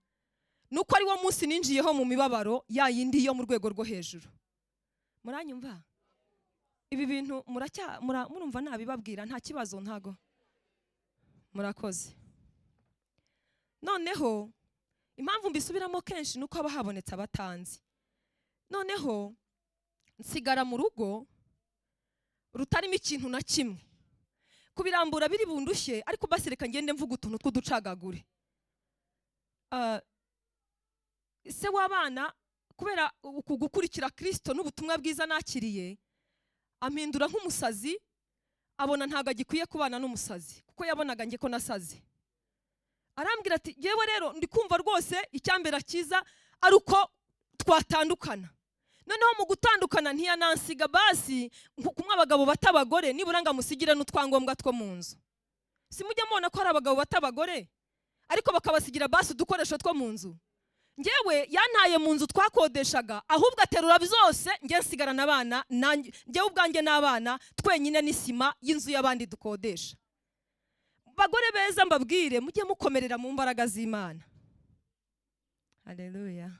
nuko ari wo munsi ninjiyeho mu mibabaro ya yindi yo mu rwego rwo hejuru. Muranyumva? Ibi bintu murumva nabibabwira nta kibazo ntago. Murakoze. Noneho impamvu mbisubiramo kenshi nuko aba habonetse abatanzi. Noneho nsigara mu rugo rutarimo ikintu na kimwe, kubirambura biri bundushye, ariko basireka ngende mvuga utuntu tw'uducagagure. Se w'abana kubera gukurikira Kristo n'ubutumwa bwiza nakiriye, ampindura nk'umusazi, abona ntago agikwiye kubana n'umusazi kuko yabonaga nge ko nasaze. Arambwira ati yewe rero ndi kumva rwose icyambera cyiza ari uko twatandukana. Noneho mu gutandukana ntiyanansiga basi kumwe abagabo batabagore nibura ngamusigire n'utwangombwa two mu nzu. Simujya mubona ko hari abagabo batabagore ariko bakabasigira basi udukoresho two mu nzu. Ngewe yantaye mu nzu twakodeshaga, ahubwo aterura byose nge nsigarana abana, ngewe ubwanjye n'abana twenyine n'isima y'inzu y'abandi dukodesha. Bagore beza mbabwire mujye mukomerera mu mbaraga z'Imana. Haleluya.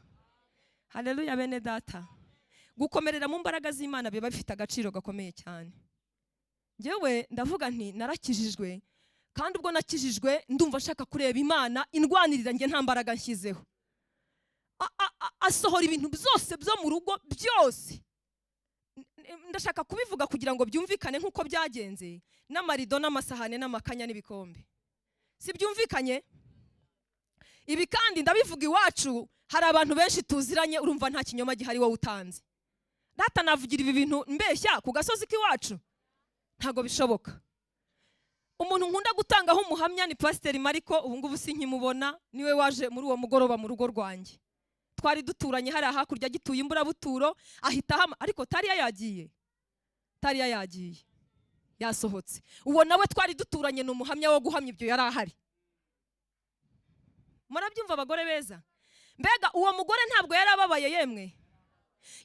Haleluya bene data. Gukomerera mu mbaraga z'Imana biba bifite agaciro gakomeye cyane. Ngewe ndavuga nti narakijijwe, kandi ubwo nakijijwe ndumva nshaka kureba Imana indwanirira nge nta mbaraga nshyizeho. Asohora ibintu byose byo mu rugo byose. Ndashaka kubivuga kugira ngo byumvikane nk'uko byagenze, n'amarido n'amasahane n'amakanya n'ibikombe. Si byumvikanye? Ibi kandi ndabivuga iwacu hari abantu benshi tuziranye, urumva nta kinyoma gihari wowe utanze. Data navugira ibi bintu mbeshya ku gasozi k'iwacu? Ntago bishoboka. Umuntu nkunda gutangaho umuhamya ni Pasiteri Mariko, ubu ngubu sinkimubona, niwe waje muri uwo mugoroba mu rugo rwanjye. Twari duturanye hari hakurya gituye imburabuturo, ahita ariko tari yagiye yasohotse. Uwo nawe twari duturanye n'umuhamya wo guhamya ibyo yari ahari. Murabyumva abagore beza? Mbega uwo mugore ntabwo yarababaye yemwe?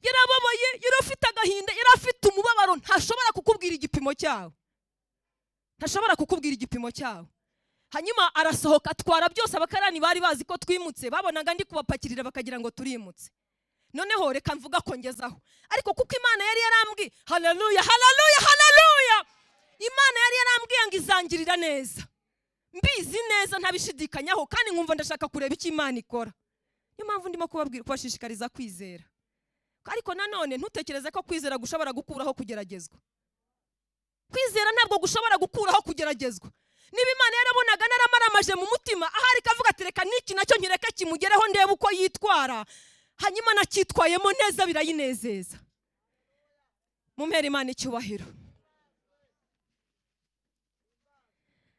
Yarababaye, yarafite agahinda, yarafite umubabaro, ntashobora kukubwira igipimo cyawo. Hanyuma arasohoka atwara byose, abakarani bari bazi ko twimutse, babonaga ndi kubapakirira bakagira ngo turimutse. Noneho reka mvuga ko ngezaho, ariko kuko Imana yari yarambwiye, haleluya haleluya haleluya, Imana yari yarambwiye ngo izangirira neza, mbizi neza ntabishidikanyaho, kandi nkumva ndashaka kureba icyo Imana ikora. Niyo mpamvu ndimo kubashishikariza kwizera. Ariko nanone ntutekereze ko kwizera gushobora gukuraho kugeragezwa. Kwizera ntabwo gushobora gukuraho kugeragezwa. Niba Imana yarabonaga naramaramaje mu mutima, ahari kavuga ati reka niki nacyo nkireka kimugereho ndebe uko yitwara, hanyuma nakitwayemo neza birayinezeza. Mumpera Imana icyubahiro.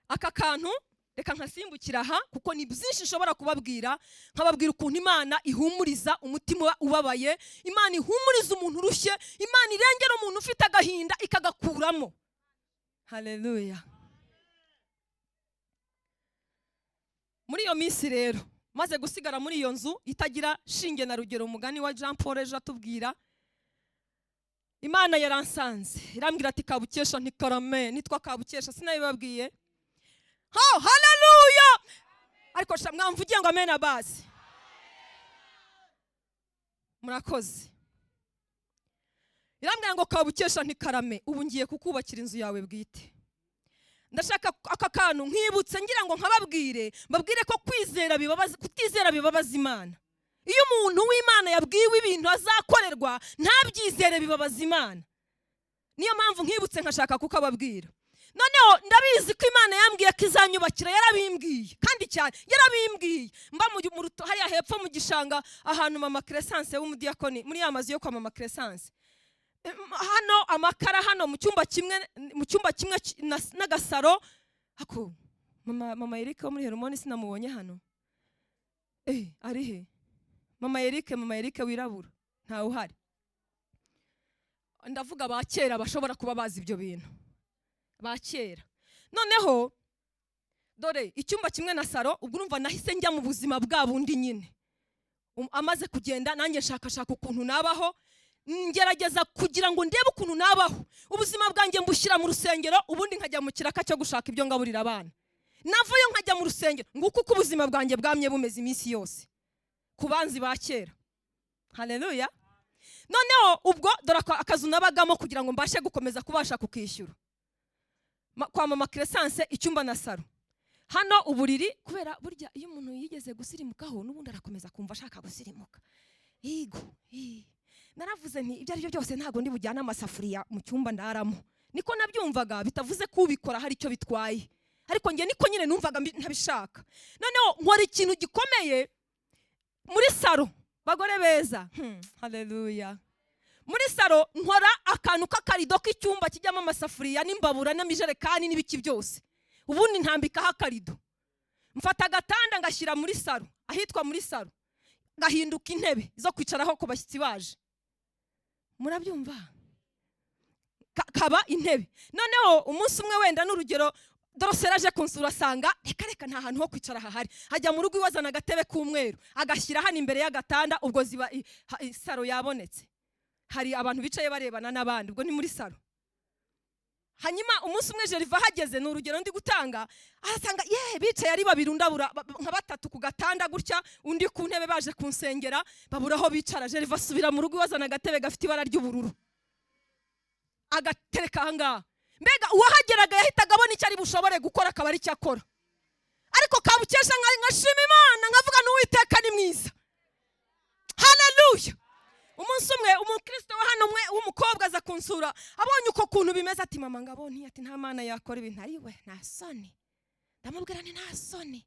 Aka kantu reka nkasimbukira aha kuko ni byinshi nshobora kubabwira, nkababwira ukuntu Imana ihumuriza umutima ubabaye, Imana ihumuriza umuntu urushye, Imana irengera umuntu ufite agahinda ikagakuramo. Haleluya. Muri iyo minsi rero maze gusigara muri iyo nzu itagira shinge na rugero, umugani wa Jean Paul ejo atubwira, Imana yaransanze irambwira ati Kabukesha ntikarame, nitwa Kabukesha sinabibabwiye. Oh, haleluya! Ariko mwamvugiye ngo amen abazi. Murakoze. Irambwira ngo Kabukesha ntikarame, ubu ngiye kukubakira inzu yawe bwite. Ndashaka aka kantu nkibutse ngira ngo nkababwire, mbabwire ko kwizera bibabaza, kutizera bibabaza Imana. Iyo umuntu w'Imana yabwiwe ibintu azakorerwa ntabyizere bibabaza Imana. Niyo mpamvu nkibutse nkashaka kukababwira. Noneho ndabizi ko Imana yambwiye ko izanyubakira, yarabimbwiye kandi cyane yarabimbwiye. Mba mu hariya hepfo mu gishanga ahantu mama Crescence w'umudiyakoni muri amazi yo kwa mama Crescence. Hano amakara hano mu cyumba kimwe n'agasaro. Ako mama Eric wo muri Hermone sinamubonye hano. Ari he? Mama Eric wirabura ntawe uhari. Ndavuga ba kera bashobora kuba bazi ibyo bintu. Ba kera. Noneho dore icyumba kimwe na saro, ubwo urumva nahise njya mu buzima bwa bundi nyine. Amaze kugenda nanjye nshakashaka ukuntu nabaho, ngerageza kugira ngo ndebe ukuntu nabaho. Ubuzima bwanjye mbushyira mu rusengero, ubundi nkajya mu kiraka cyo gushaka ibyo ngaburira abana. Navuye nkajya mu rusengero, nguko uko ubuzima bwanjye bwamye bumeze iminsi yose. Kubanzi ba kera. Haleluya. Noneho ubwo dore akazu nabagamo kugira ngo mbashe gukomeza kubasha kukishyura. Kwa mama Crescence icyumba na saro. Hano uburiri, kubera burya iyo umuntu yigeze gusirimukaho n'ubundi arakomeza kumva ashaka gusirimuka. Yego. Naravuze nti ibyo ari byo byose ntago ndi bujyana amasafuriya mu cyumba ndaramo. Niko nabyumvaga, bitavuze ko ubikora hari icyo bitwaye. Ariko nge niko nyine numvaga ntabishaka. Noneho nkora ikintu gikomeye muri saro, bagore beza. Haleluya. Muri saro nkora akantu k'akarido k'icyumba kijyamo amasafuriya n'imbabura n'amijerekani n'ibiki byose. Ubundi ntambikaho akarido. Mfata agatanda ngashyira muri saro, ahitwa muri saro. Gahinduka intebe zo kwicaraho ku bashyitsi baje. Murabyumva? Kaba intebe. Noneho umunsi umwe wenda n'urugero Dorosera aje kunsura asanga reka nta hantu ho kwicara hahari. Hajya mu rugo iwazana agatebe k'umweru, agashyira hano imbere y'agatanda, ubwo ziba saro yabonetse. Hari abantu bicaye barebana n'abandi, ubwo ni muri saro. Hanyuma umunsi umwe Jeriva hageze, n'urugero ndi gutanga, arasanga bicaye ari babiri, undabura nka batatu ku gatanda gutya, undi ku ntebe baje kunsengera, babura aho bicara. Jeriva asubira mu rugo iwazana agatebe gafite ibara ry'ubururu, agatereka ahangaha. Mbega uwahageraga yahitaga abona icyo ari bushobore gukora, akaba ari cyo akora. Ariko Kabukesha nkashima Imana, nkavuga n'Uwiteka ni mwiza. Haleluya. Umunsi umwe umukristo wa hano umwe w'umukobwa aza kunsura, abonye uko kuntu bimeze ati mama ngabonye, ati nta Mana yakora ibintu. Ari we nta soni. Ndamubwira nti nta soni.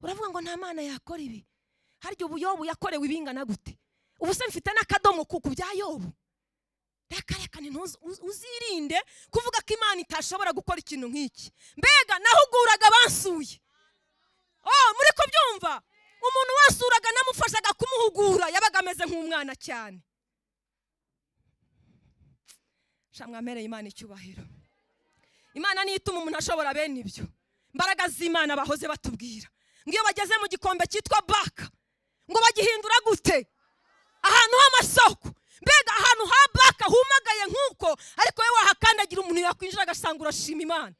Uravuga ngo nta Mana yakora ibi? Harya ubu Yobu yakorewe ibingana gute? Ubu se mfite n'akadomo ku bya Yobu. Reka uzirinde kuvuga ko Imana itashobora gukora ikintu nk'iki. Mbega nahuguraga bansuye. Muri ko byumva? Umuntu wasuraga namufashaga kumuhugura, yabaga ameze nk'umwana cyane. Shamwamereye Imana icyubahiro. Imana niyo ituma umuntu ashobora bene ibyo. Mbaraga z'Imana bahoze batubwira. Ngiyo bageze mu gikombe cyitwa baka, ngo bagihindura gute? Ahantu h'amasoko. Mbega ahantu ha baka humagaye nk'uko, ariko we wahakandagira umuntu yakwinjira agasanga urashima Imana.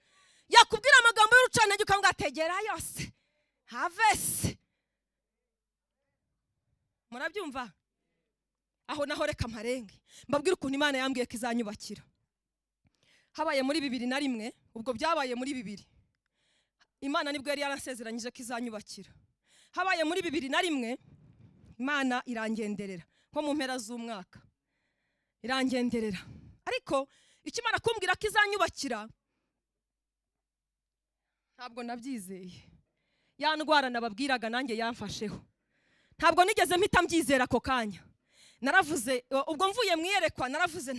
Yakubwira amagambo y'urucanage ukavuga ategera yose. Havese. Murabyumva? Aho naho reka mparenge. Mbabwira ukuntu Imana yambwiye ko izanyubakira. Habaye muri 2001, ubwo byabaye muri 2000. Imana nibwo yari yarasezeranyije ko izanyubakira. Habaye muri 2001, Imana irangenderera nko mu mpera z'umwaka. Irangenderera. Ariko ikimara kumbwira ko izanyubakira, ntabwo nabyizeye. Ya ndwara nababwiraga nanjye yamfasheho. Ntabwo nigeze mpita mbyizera ako kanya. Naravuze, ubwo mvuye mwiyerekwa, naravuze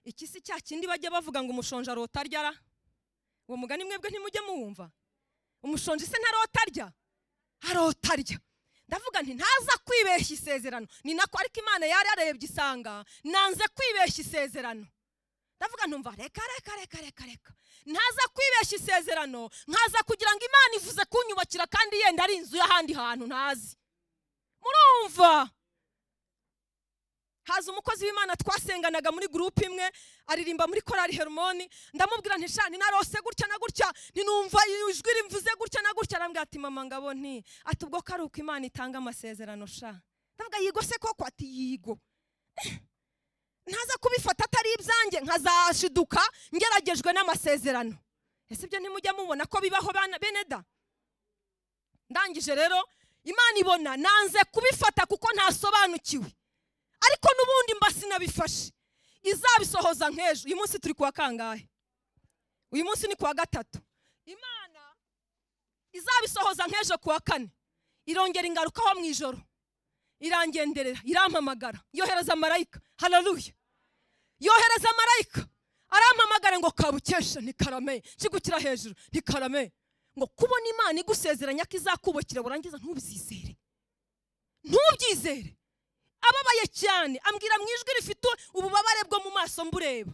iki si cya kindi bajya bavuga ngo umushonje arota arya. Uwo mugani mwebwe ntimujye muwumva? Umushonje se ntarota arya? Arota arya. Ndavuga nti ntaza kwibeshya isezerano. Ni nako ariko Imana yari yarebye isanga nanze kwibeshya isezerano. ndavuga ntumva reka ntaza kwibeshya isezerano nkaza kugira ngo Imana ivuze kunyubakira kandi yenda ari inzu y'ahandi hantu ntazi. Murumva haza umukozi w'Imana twasenganaga muri groupe imwe aririmba muri korali Hermoni, ndamubwira nti shani narose gutya na gutya ninumva ijwi rimvuze gutya na gutya, arambwira ati mama ngabo nti ati ubwo karuka Imana itanga amasezerano sha. Ndavuga yigo se koko, ati yigo. Ntaza kubifata atari ibyanjye nkazashiduka ngeragejwe n'amasezerano. Ese ibyo ntimujya mubona ko bibaho bene da? Ndangije rero Imana ibona nanze kubifata kuko ntasobanukiwe, ariko nubundi mbasi nabifashe izabisohoza nk'ejo. Uyu munsi turi kuwa kangahe? Uyu munsi ni kuwa gatatu. Imana izabisohoza nk'ejo kuwa kane, irongera ingarukaho mu ijoro, irangenderera, irampamagara, yohereza marayika. Haleluya! Yohereza marayika arampamagara ngo kabukesha ntikarame, kigukira hejuru ntikarame, ngo kubona Imana igusezeranya ko izakubakira burangiza ntubizizere, ntubyizere. Ababaye cyane ambwira mu ijwi rifite ububabare bwo mu maso mbureba,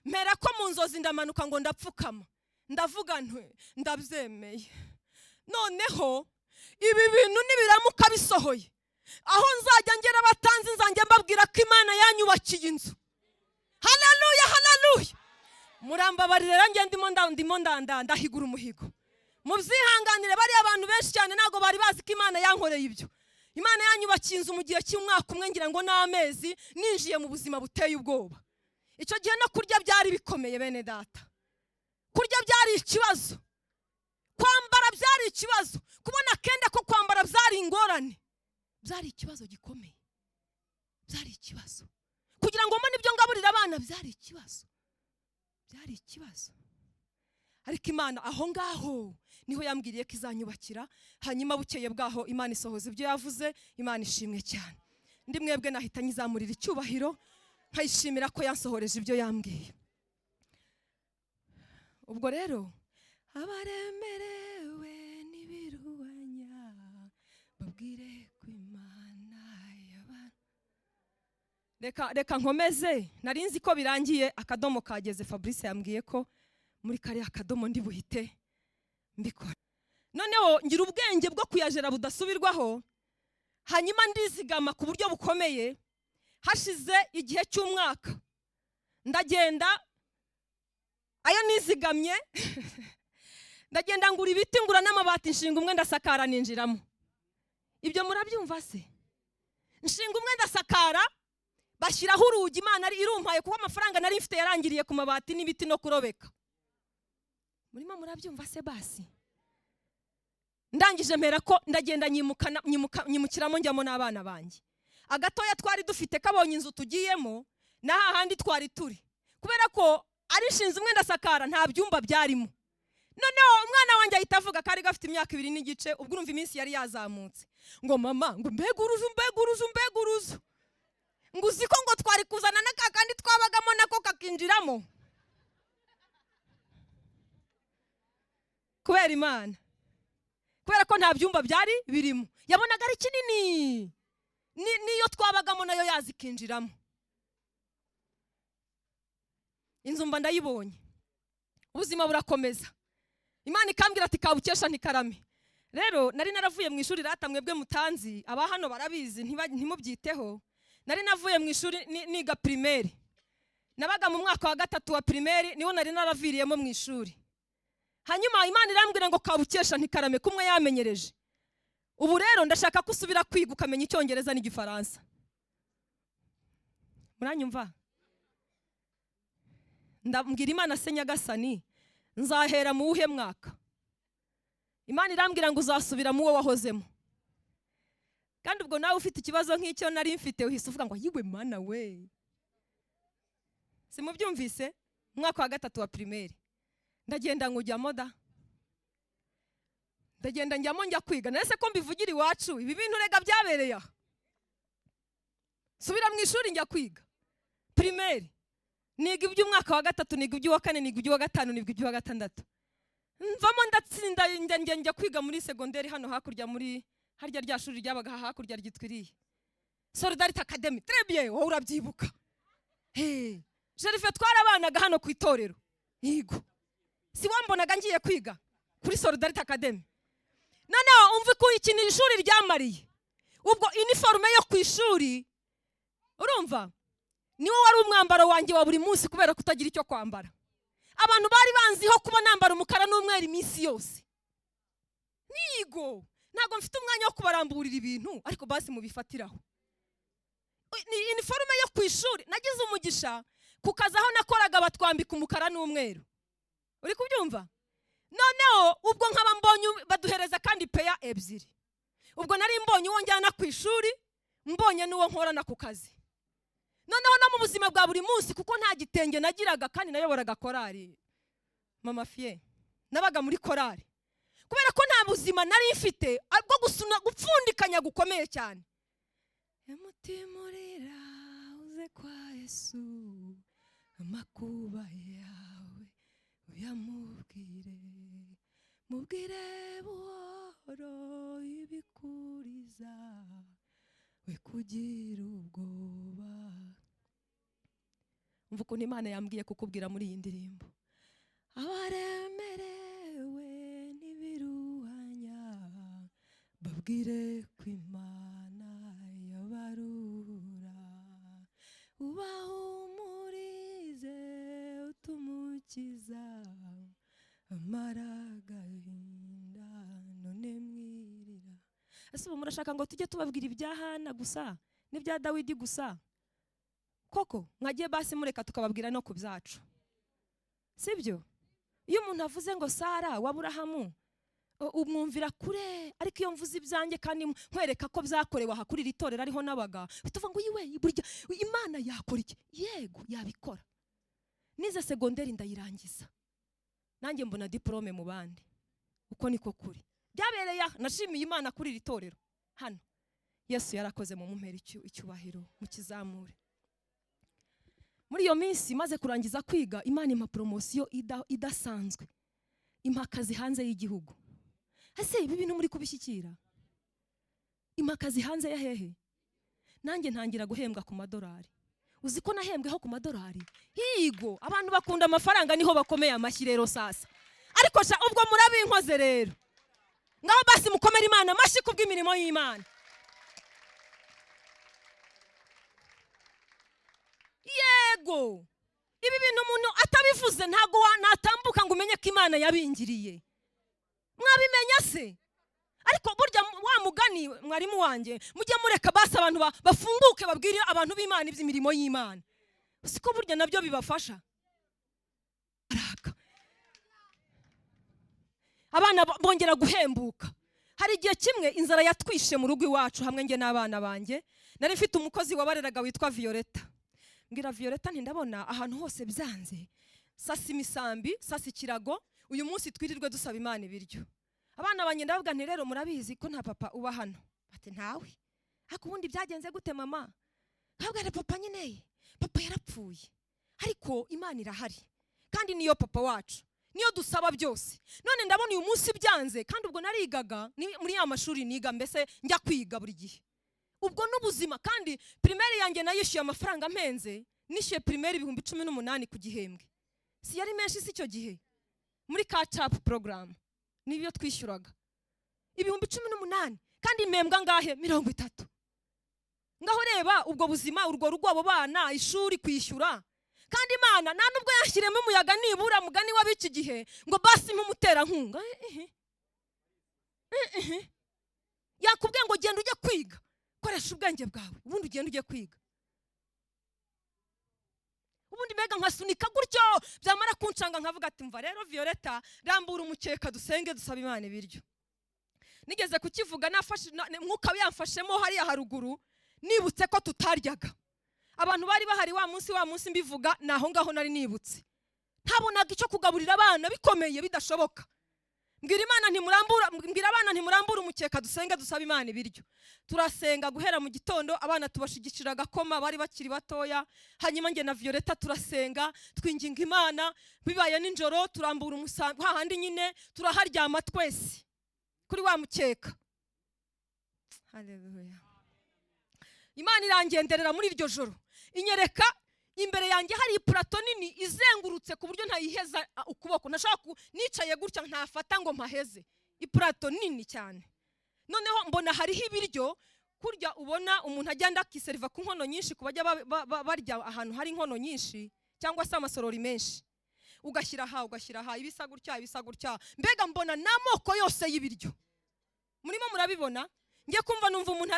mpera ko mu nzozi ndamanuka ngo ndapfukama, ndavuga ntwe ndabyemeye. Noneho ibi bintu nibiramuka bisohoye, aho nzajya ngera abatanzi nzajya mbabwira ko Imana yanyubakiye inzu. Haleluya, haleluya. Murambabarira njye ndimo ndahigura umuhigo. Mubyihanganire, bari abantu benshi cyane ntago bari bazi ko Imana yankoreye ibyo. Imana yanyubakiye inzu mu gihe cy'umwaka umwe ngira ngo n'amezi, ninjiye mu buzima buteye ubwoba. Icyo gihe no kurya byari bikomeye bene data. Kurya byari ikibazo, kwambara byari ikibazo, kubona kenda ko kwambara byari ingorane, byari ikibazo gikomeye, byari ikibazo. Kugira ngo mbone ibyo ngaburira abana byari ikibazo, byari ikibazo. Ariko Imana aho ngaho niho yambwiriye ko izanyubakira, hanyuma bukeye bwaho Imana isohoza ibyo yavuze. Imana ishimwe cyane. Ndi mwebwe nahita nyizamurira icyubahiro nkayishimira ko yansohoreje ibyo yambwiye. Ubwo rero abaremerewe n'ibiruhanya babwire ko Imana y'abantu. Reka nkomeze, narinzi ko birangiye, akadomo kageze. Fabrice yambwiye ko muri kariya akadomo ndi buhite mbikora. Noneho ngira ubwenge bwo kuyajera budasubirwaho, hanyuma ndizigama ku buryo bukomeye. Hashize igihe cy'umwaka ndagenda, ayo nizigamye ndagenda ngura ibiti, ngura n'amabati, nshinga umwe ndasakara ninjiramo. Ibyo murabyumva se? Nshinga umwe ndasakara, bashyiraho urugi. Imana irumpaye kuko amafaranga nari mfite yarangiriye ku mabati n'ibiti no kurobeka. Murimo murabyumva se basi? Ndangije mpera ko ndagenda nyimukiramo njyamo n'abana banjye. Agatoya twari dufite kabonye inzu tugiyemo na hahandi twari turi, kubera ko ari nshinze umwe ndasakara nta byumba byarimo. Noneho umwana wanjye ahita avuga, kari gafite imyaka 2 n'igice, ubwo urumva iminsi yari yazamutse, ngo mama ngo mbeguruzu ngo uziko ngo twari kuzana n'akandi twabagamo nako kakinjiramo. Kubera Imana, kubera ko nta byumba byari birimo, yabonaga ari kinini, niyo twabagamo nayo yazikinjiramo. Inzu mba ndayibonye, ubuzima burakomeza. Imana ikambwira ati kabukesha ntikarame. Rero nari naravuye mu ishuri rata mwebwe mutanzi, aba hano barabizi ntimubyiteho. Nari navuye mu ishuri niga primaire, nabaga mu mwaka wa 3 wa primaire, niho nari naraviriyemo mu ishuri. Hanyuma Imana irambwira ngo kabukesha ntikarame, kumwe yamenyereje. Ubu rero ndashaka kusubira kwiga ukamenya Icyongereza n'Igifaransa. Muranyumva? Ndambwira Imana se Nyagasani, nzahera mu uhe mwaka? Imana irambwira ngo uzasubira mu wo wahozemo. Kandi ubwo nawe ufite ikibazo nk'icyo nari mfite, uhise uvuga ngo yiwe Mana we. Simubyumvise? Mwaka wa 3 wa primaire. Ndagenda ngujyamo da. Ndagenda njyamo njya kwiga. Nese ko mbivugira iwacu, ibi bintu rega byabereye aha. Subira mu ishuri njya kwiga. Primaire. Niga iby'umwaka wa 3, niga iby'uwa 4, niga iby'uwa 5, niga iby'uwa 6. Mvamo ndatsinda njya kwiga muri secondaire hano hakurya muri harya rya shuri ryabaga hakurya ryitwiriye. Solidarity Academy. Très bien, wowe urabyibuka. Jerife twarabanaga hano ku itorero. Yego. Si wambonaga ngiye kwiga kuri Solidarity Academy. Noneho umva ko ikintu ishuri ryamariye. Ubwo uniforme yo ku ishuri urumva niwo wari umwambaro wanjye wa buri munsi kubera kutagira icyo kwambara. Abantu bari banziho kuba nambara umukara n'umweru iminsi yose. Nigo ntago mfite umwanya wo kubaramburira ibintu ariko basi mubifatiraho. Ni uniforme yo ku ishuri nagize umugisha kukaza aho nakoraga batwambika umukara n'umweru. Uri kubyumva? Noneho ubwo nkaba mbonye baduhereza kandi peya ebyiri. Ubwo nari mbonye uwo njyana ku ishuri, mbonye n'uwo nkorana ku kazi. Noneho no mu buzima bwa buri munsi kuko nta gitenge nagiraga kandi nayoboraga korari. Mama Fie, nabaga muri korari. Kubera ko nta buzima nari mfite, bwo gusuna gupfundikanya gukomeye cyane. Emutimurira uze kwa Yesu, amakuba yawe uyamubwire. Mubwire buhoro ibikuriza, we kugira ubwoba. Umva ukuntu Imana yambwiye kukubwira muri iyi ndirimbo. Abaremerewe n'ibiruhanya, babwire ko Imana yabarura. Ubahumurize utumukiza, Mbaraga hinda none mwirira. Ese ubu murashaka ngo tujye tubabwira ibya Hana gusa n'ibya Dawidi gusa? Koko mwagiye basi mureka tukababwira no ku byacu, sibyo? Iyo umuntu avuze ngo Sara wa Aburahamu umwumvira kure, ariko iyo mvuze ibyanjye kandi nkwereka ko byakorewe aha kuri iri torero ariho nabaga, bituva ngo yiwe burya Imana yakora iki? Yego yabikora. Nize segonderi ndayirangiza, nanjye mbona diplome mu bandi. Uko niko kuri byabereye. Nashimiye Imana kuri iri torero hano. Yesu yarakoze mu mumpera icyubahiro mu kizamure. Muri iyo minsi maze kurangiza kwiga, Imana impa promotion idasanzwe, impakazi hanze y'igihugu. Ese ibi bintu muri kubishyikira? Impakazi hanze ya hehe? Nanjye ntangira guhembwa ku madolari. Uzi ko nahembweho ku madolari? Higo abantu bakunda amafaranga niho bakomeye amashyi rero sasa. Ariko sha ubwo murabinkoze rero. Ngaho basi mukomera Imana amashyi kubw'imirimo y'Imana. Yego ibi bintu umuntu atabivuze ntago natambuka ngo umenye ko Imana yabingiriye. Mwabimenya se? Ariko burya wa mugani mwarimu wanjye, mujye mureka basi abantu bafunguke babwire abantu b'Imana iby'imirimo y'Imana. Siko burya nabyo bibafasha. Araka abana bongera guhembuka. Hari igihe kimwe inzara yatwishe mu rugo iwacu hamwe nge n'abana banjye. Nari mfite umukozi wabareraga witwa Violeta. Ngira Violeta ndabona ahantu hose byanze. Sasa imisambi, sasa ikirago, uyu munsi twirirwe dusaba Imana ibiryo. Abana banjye ndavuga nti rero murabizi ko nta papa uba hano. Bati ntawe. Hako ubundi byagenze gute mama? Ntabwo papa nyine. Papa yarapfuye. Ariko Imana irahari. Kandi niyo papa wacu. Niyo dusaba byose. None ndabona uyu munsi byanze kandi ubwo narigaga muri ya mashuri niga mbese njya kwiga buri gihe. Ubwo n'ubuzima kandi primaire yanjye nayishyuye amafaranga mpenze, nishyuye primaire 18,000 ku gihembwe. Si yari menshi si cyo gihe. Muri catch up program nibyo twishyuraga 18,000 kandi impembwa ngahe 30. Ngaho reba ubwo buzima urwo rugo abo bana ishuri kwishyura. Kandi Imana nta nubwo yashyiremo umuyaga nibura mugani w'abiki gihe ngo basi mumutera nkunga. Yakubwiye ngo genda ujye kwiga, koresha ubwenge bwawe ubundi ugenda ujye kwiga. Ubundi mbega nkasunika gutyo byamara kuncanga nkavuga ati mva rero Violeta rambura umukeka dusenge dusaba Imana ibiryo. Nigeze kukivuga nafashe mwuka yamfashemo hariya haruguru, nibutse ko tutaryaga. Abantu bari bahari wa munsi mbivuga naho ngaho nari nibutse. Ntabonaga icyo kugaburira abana bikomeye bidashoboka. Mbwira abana ntimurambura umukeka dusenge dusaba Imana ibiryo. Turasenga guhera mu gitondo, abana tubashigikira gakoma bari bakiri batoya. Hanyuma nge na Violeta turasenga twinginga Imana, bibaye ninjoro turambura umusambi hahandi nyine turaharyama twese kuri wa mukeka. Haleluya. Imana irangenderera muri iryo joro, inyereka imbere yanjye hari ipurato nini izengurutse ku buryo ntayiheza ukuboko, nashaka nicaye gutya ntafata ngo mpaheze, ipurato nini cyane. Noneho mbona hariho ibiryo, kurya ubona umuntu agenda akiseriva ku nkono nyinshi, kubajya barya ahantu hari inkono nyinshi cyangwa se amasorori menshi, ugashyira aha ibisa gutya, mbega mbona n'amoko yose y'ibiryo. Murimo murabibona? Ngiye kumva numva umuntu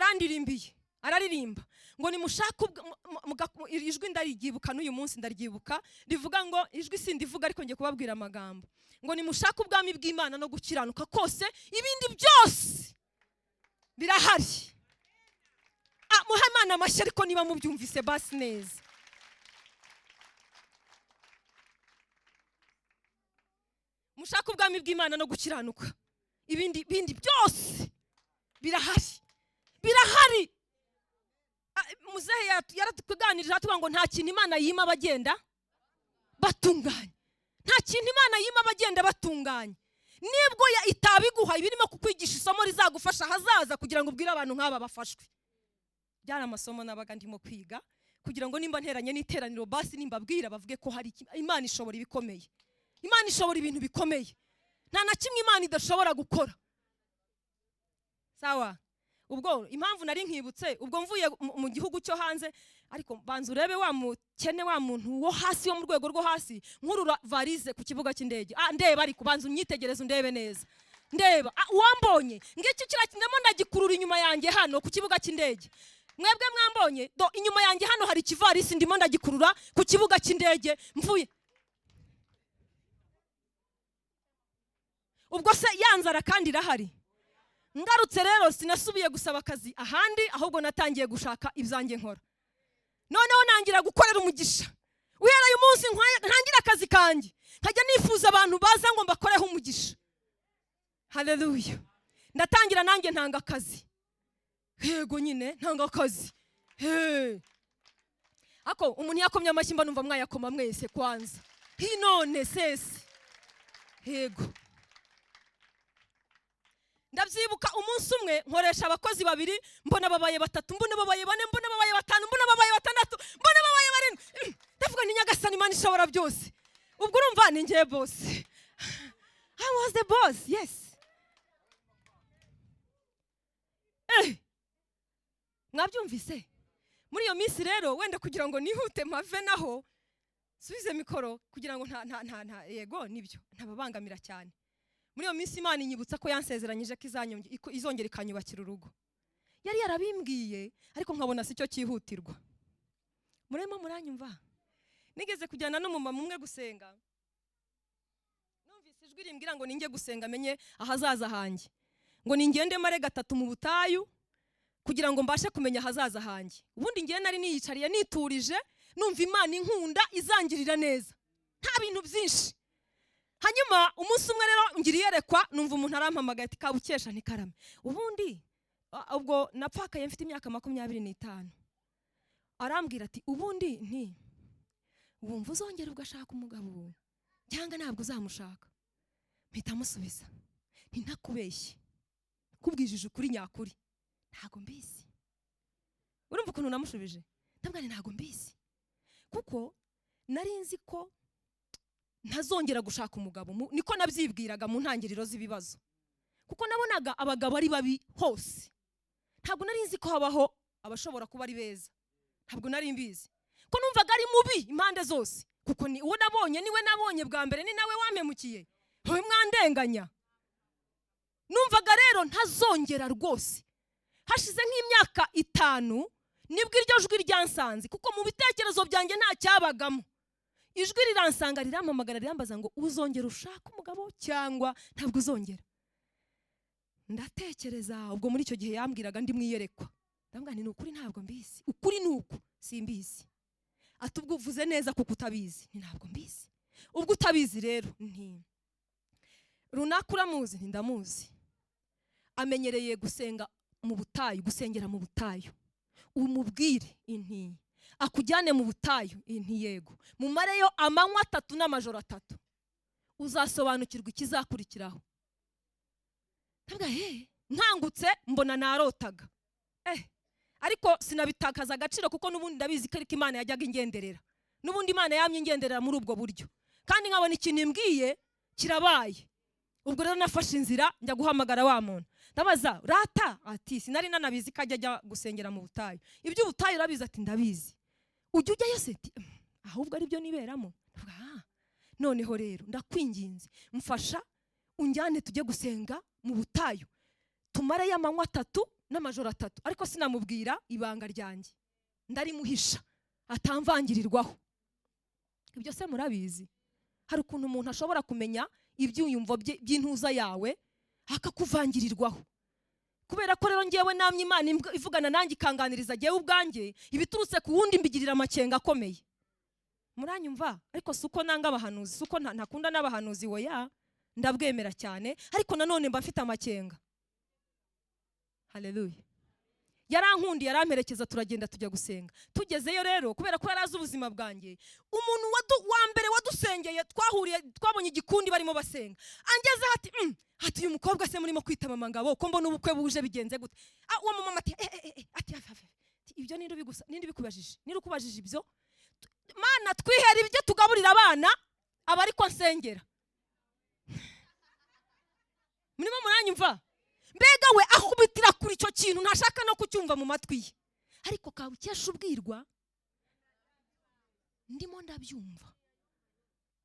araririmba ngo nimushaka ijwi ndaryibuka n'uyu munsi ndaryibuka, rivuga ngo ijwi sindivuga ariko ngiye kubabwira amagambo ngo nimushaka ubwami bw'Imana no gukiranuka kose, ibindi byose birahari. Muhe Imana amashyi ariko niba mubyumvise basi neza. Mushaka ubwami bw'Imana no gukiranuka, ibindi byose birahari. Muzehe yaratuganirije atuvuga ngo nta kintu Imana yima abagenda batunganye, nta kintu Imana yima abagenda batunganye. Nibwo itabiguha ibirimo kukwigisha isomo rizagufasha hazaza kugira ngo ubwire abantu nk'aba bafashwe. Byari amasomo nabaga ndimo kwiga kugira ngo nimba nteranye n'iteraniro basi nimba bwira bavuge ko hari Imana ishobora ibikomeye, Imana ishobora ibintu bikomeye, nta na kimwe Imana idashobora gukora. Sawa? Ubwo impamvu nari nkibutse, ubwo mvuye mu gihugu cyo hanze, ariko banza urebe wa mukene, wa muntu wo hasi, wo mu rwego rwo hasi, nkurura varize ku kibuga cy'indege. Ndeba ariko banza unyitegereze undebe neza, ndeba wambonye ngiki kirakindemo ndagikurura inyuma yanjye hano ku kibuga cy'indege. Mwebwe mwambonye do inyuma yanjye hano hari kivarisi ndimo ndagikurura ku kibuga cy'indege mvuye. Ubwo se yanzara kandi irahari. Ngarutse rero sinasubiye gusaba akazi ahandi, ahubwo natangiye gushaka ibyanjye nkora. Noneho nangira gukorera umugisha. Uhereye umunsi ntangira akazi kanjye, nkajya nifuza abantu baza ngo mbakoreho umugisha. Haleluya. Ndatangira nanjye ntanga akazi. Yego nyine ntanga akazi. Ako umuntu yakomye amashyi mba numva mwayakoma mwese kwanza. None sese. Yego. Ndabyibuka umunsi umwe nkoresha abakozi babiri, mbona babaye batatu, mbona babaye bane, mbona babaye batanu, mbona babaye batandatu, mbona babaye barindwi. Ndavuga ni Nyagasani Imana ishobora byose. Ubwo urumva ni ngiye boss. I was the boss, yes. Mwabyumvise? Muri iyo minsi rero wenda kugira ngo nihute mpave naho, subize mikoro kugira ngo nta yego nibyo ntababangamira cyane. Muri iyo minsi Imana inyibutsa ko yansezeranyije ko izongera ikanyubakira urugo. Yari yarabimbwiye ariko nkabona si cyo cyihutirwa. Murema muranyumva? Nigeze kujyana n'umumama umwe gusenga. Numvise ijwi rimbwira ngo ninge gusenga menye ahazaza hanjye. Ngo ningende mare gatatu mu butayu kugira ngo mbashe kumenya ahazaza hanjye. Ubundi ngiye nari niyicariye niturije, numva Imana inkunda izangirira neza. Nta bintu byinshi. Hanyuma umunsi umwe rero ngiriye rekwa, numva umuntu arampamagaye ati kabukesha ntikarame. Ubundi ubwo napfakaye mfite imyaka 25. Arambwira ati ubundi wumva uzongera ugashaka umugabo cyangwa ntabwo uzamushaka? Mpita musubiza nti ntakubeshye, kubwijije ukuri nyakuri ntago mbizi. Urumva ukuntu namushubije? Ndabwira ntago mbizi kuko nari nzi ko ntazongera gushaka umugabo, niko nabyibwiraga mu ntangiriro z'ibibazo, kuko nabonaga abagabo ari babi hose. Ntabwo nari nzi ko habaho abashobora kuba ari beza, ntabwo nari mbizi ko numvaga ari mubi impande zose, kuko ni uwo nabonye niwe nabonye bwa mbere, ni nawe wampemukiye, wowe mwandenganya. Numvaga rero ntazongera rwose. Hashize nk'imyaka 5 nibwo iryo jwi ryansanze, kuko mu bitekerezo byanjye nta cyabagamo. Ijwi riransanga rirampamagara rirambaza ngo uzongera ushaka umugabo cyangwa ntabwo uzongera. Ndatekereza, ubwo muri icyo gihe yambwiraga ndi mwiyerekwa. Ndambwira ni ukuri ntabwo mbizi, ukuri nuko simbizi. Atubwo uvuze neza kuko utabizi, ni ntabwo mbizi. Ubwo utabizi rero runaka uramuzi? Ndamuzi. Amenyereye gusenga mu butayu, gusengera mu butayu. Umubwire akujyane mu butayu, yego, mumareyo amanywa 3 n'amajoro 3, uzasobanukirwa ikizakurikiraho. Ntabwo nkangutse mbona narotaga, ariko sinabitakaza agaciro kuko nubundi ndabizi ko ariko Imana yajyaga ingenderera. n'ubundi Imana yamye ingenderera muri ubwo buryo, kandi nkabona ikintu imbwiye kirabaye. Ubwo rero nafashe inzira njya guhamagara wa muntu, ndabaza rata, ati sinari nanabizi ko ajya gusengera mu butayu. Iby'ubutayu urabizi? Ati ndabizi. Ujya ujyayo se? Ahubwo ari byo niberamo. Noneho rero ndakwinginze mfasha unjyane tujye gusenga mu butayu, tumare y'amanywa 3 n'amajoro 3. Ariko sinamubwira ibanga ryanjye, ndarimuhisha atamvangirirwaho. Ibyo se murabizi? Hari ukuntu umuntu ashobora kumenya ibyuyumvo by'intuza yawe akakuvangirirwaho. Kubera ko rero ngewe namye Imana ivugana nanjye ikanganiriza ngewe ubwanjye, ibiturutse ku wundi mbigirira amakenga akomeye. Muranyumva? Ariko suko nanga abahanuzi, suko ntakunda n'abahanuzi woya, ndabwemera cyane, ariko nanone mba mfite amakenga. Haleluya. Yarankundi, yaramperekeza, turagenda tujya gusenga. Tugezeyo rero kubera ko yarazi ubuzima bwanjye, umuntu wa mbere wadusengeye twahuriye, twabonye igikundi barimo basenga, angeze ati uyu mukobwa se murimo kwita mama ngabo ko mbona ubukwe buje bigenze gute? Uwo mama ati ibyo nindi bikubajije, nirukubajije ibyo Mana twihera ibyo tugaburira abana aba ariko nsengera. Murimo muranyumva? Mbega we akubitira kuri icyo kintu ntashaka no kucyumva mu matwi ye, ariko kabukesha ubwirwa ndimo ndabyumva.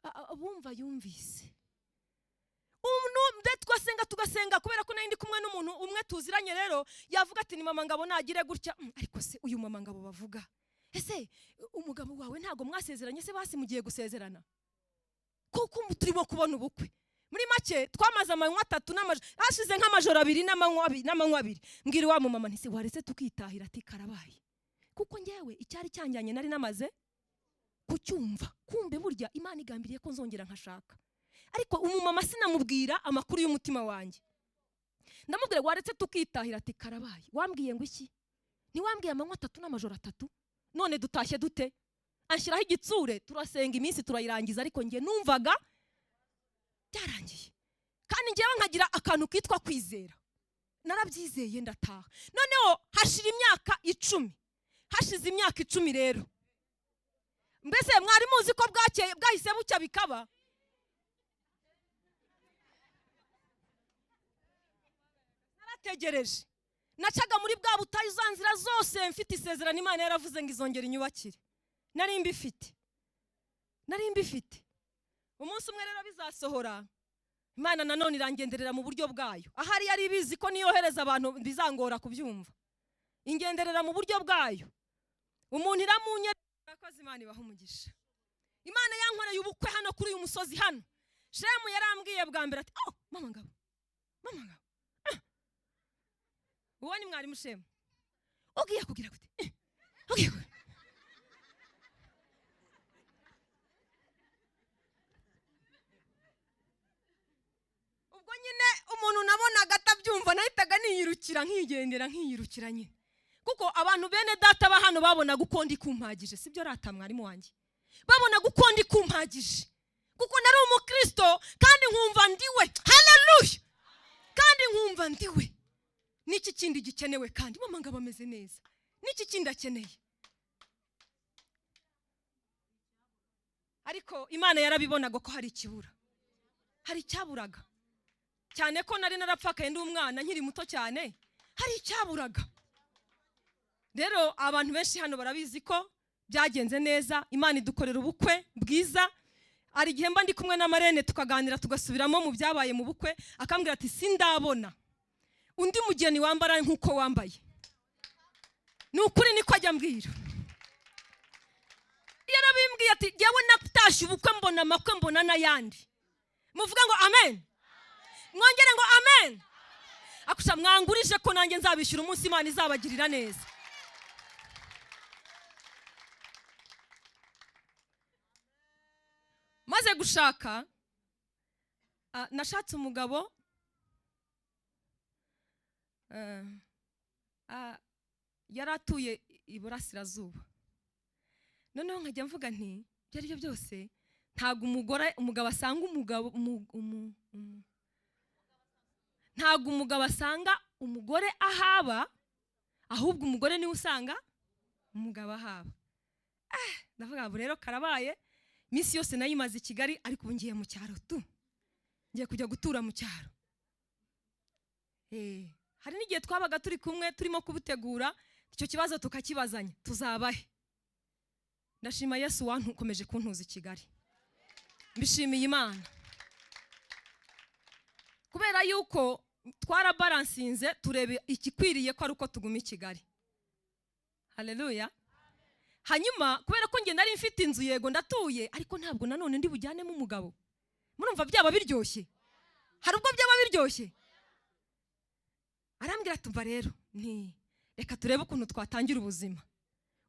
Abumva yumvise. Twasenga tugasenga kubera ko nari ndi kumwe n'umuntu umwe tuziranye, rero yavuga ati ni mama ngabo nagire gutya. Ariko se uyu mama ngabo bavuga, ese umugabo wawe ntago mwasezeranye se basi mugiye gusezerana? Kuko turimo kubona ubukwe. Muri make twamaze amanywa 3 n'amajoro, hashize nk'amajoro 2 n'amanywa 2. Mbwira wa mama nti se warese tukitahira? Ati karabaye. Kuko ngewe icyari cyanjyanye nari namaze kucyumva. Kumbe burya Imana igambiriye ko nzongera nkashaka. Ariko umumama sinamubwira amakuru y'umutima wanjye. Ndamubwira waretse tukitahira? Ati karabaye. Wambwiye ngo iki? Ni wambwiye amanywa 3 n'amajoro 3. None dutashye dute? Anshyiraho igitsure, turasenga iminsi turayirangiza, ariko nge numvaga byarangiye. Kandi ngewe nkagira akantu kitwa kwizera. Narabyizeye ndataha. Noneho hashira imyaka 10. Hashize imyaka 10 rero. Mbese mwari muzi ko bwakeye bwahise bucya bikaba? Narategereje. Nacaga muri bwa butayu zanzira zose mfite isezerano Imana yaravuze ngo izongera inyubakire. Nari mbifite. Umunsi umwe rero bizasohora, Imana nanone irangenderera mu buryo bwayo. Ahari yari ibizi ko niyohereza abantu bizangora kubyumva, ingenderera mu buryo bwayo. Umuntu iramunye akoze, Imana ibaha umugisha. Imana yankoreye ubukwe hano kuri uyu musozi hano. Shemu yarambwiye bwa mbere ati mama ngabo. Uwo ni mwarimu Shemu. Ugiye kugira gute? Ugiye ubwo nyine umuntu nabonaga atabyumva, nahitaga niyirukira nkiyirukira nyine. Kuko abantu bene data ba hano babona gukondi kumpagije, sibyo rata mwarimu wanjye? Babona gukondi kumpagije. Kuko nari umukristo kandi nkumva ndiwe. Haleluya. Kandi nkumva ndiwe. Niki kindi gikenewe kandi mama ngabo ameze neza? Niki kindi akeneye? Ariko Imana yarabibonaga ko hari ikibura. Hari icyaburaga. Cyane ko nari narapfakaye ndi umwana nkiri muto cyane. Hari icyaburaga. Rero abantu benshi hano barabizi ko byagenze neza. Imana idukorera ubukwe bwiza. Ari gihe mba ndi kumwe na Marene tukaganira tugasubiramo mu byabaye mu bukwe, akambwira ati sindabona undi mugeni wambara nkuko wambaye. Nukuri niko ajya mbwira. Yarabimbwiye ati yewe natashye ubukwe mbona amakwe mbona n'ayandi. Muvuga ngo amen. Mwongere ngo amen. Akusha mwangurije ko nanjye nzabishyura umunsi Imana izabagirira neza. Maze gushaka nashatse umugabo yaratuye iburasirazuba. Noneho nkajya mvuga nti byari byo byose ntago umugabo asanga ntago umugabo asanga umugore ahaba, ahubwo umugore niwe usanga umugabo ahaba. ndavuga abo rero karabaye iminsi yose nayimaze i Kigali ariko ubu ngiye mu cyaro ngiye kujya gutura mu cyaro. Hari n'igihe twabaga turi kumwe turimo kubutegura icyo kibazo tukakibazanya tuzabahe. Ndashima Yesu wantukomeje kuntuza i Kigali, mbishimiye Imana kubera yuko twarabalansinze turebe ikikwiriye ko ari uko tuguma i Kigali. Haleluya. Hanyuma kubera ko nge nari mfite inzu yego ndatuye ariko ntabwo nanone ndi bujyanemo umugabo. Murumva byaba biryoshye? Hari ubwo byaba biryoshye? Arambwira tumva rero reka turebe ukuntu twatangira ubuzima.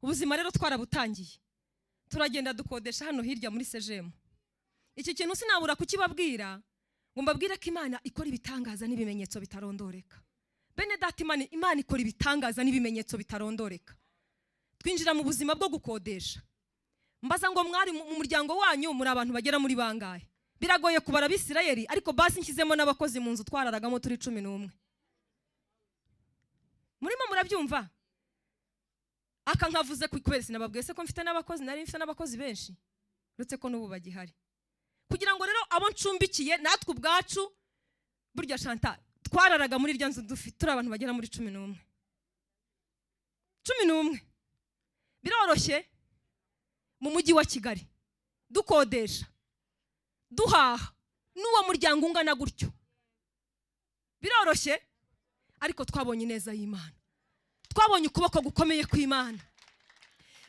Ubuzima rero twarabutangiye, turagenda dukodesha hano hirya muri SEGEEM. Iki kintu sinabura kukibabwira ngo mbabwire ko Imana ikora ibitangaza n'ibimenyetso bitarondoreka. Bene data, Imana ikora ibitangaza n'ibimenyetso bitarondoreka. Twinjira mu buzima bwo gukodesha. Mbaza ngo mwari mu muryango wanyu muri abantu bagera muri bangahe? Biragoye kubara Abisirayeli ariko basi nshyizemo n'abakozi mu nzu twararagamo turi 11. Murimo murabyumva? Aka nkavuze kubera sinababwiye se ko mfite n'abakozi, nari mfite n'abakozi benshi uretse ko n'ubu bagihari. Kugira ngo rero abo ncumbikiye natwe ubwacu burya Chantal twararaga muri iryo nzu dufite turi abantu bagera muri 11. 11 biroroshye mu mujyi wa Kigali dukodesha duhaha n'uwo muryango ungana gutyo. Biroroshye ariko twabonye neza y'Imana, twabonye ukuboko gukomeye kw'Imana.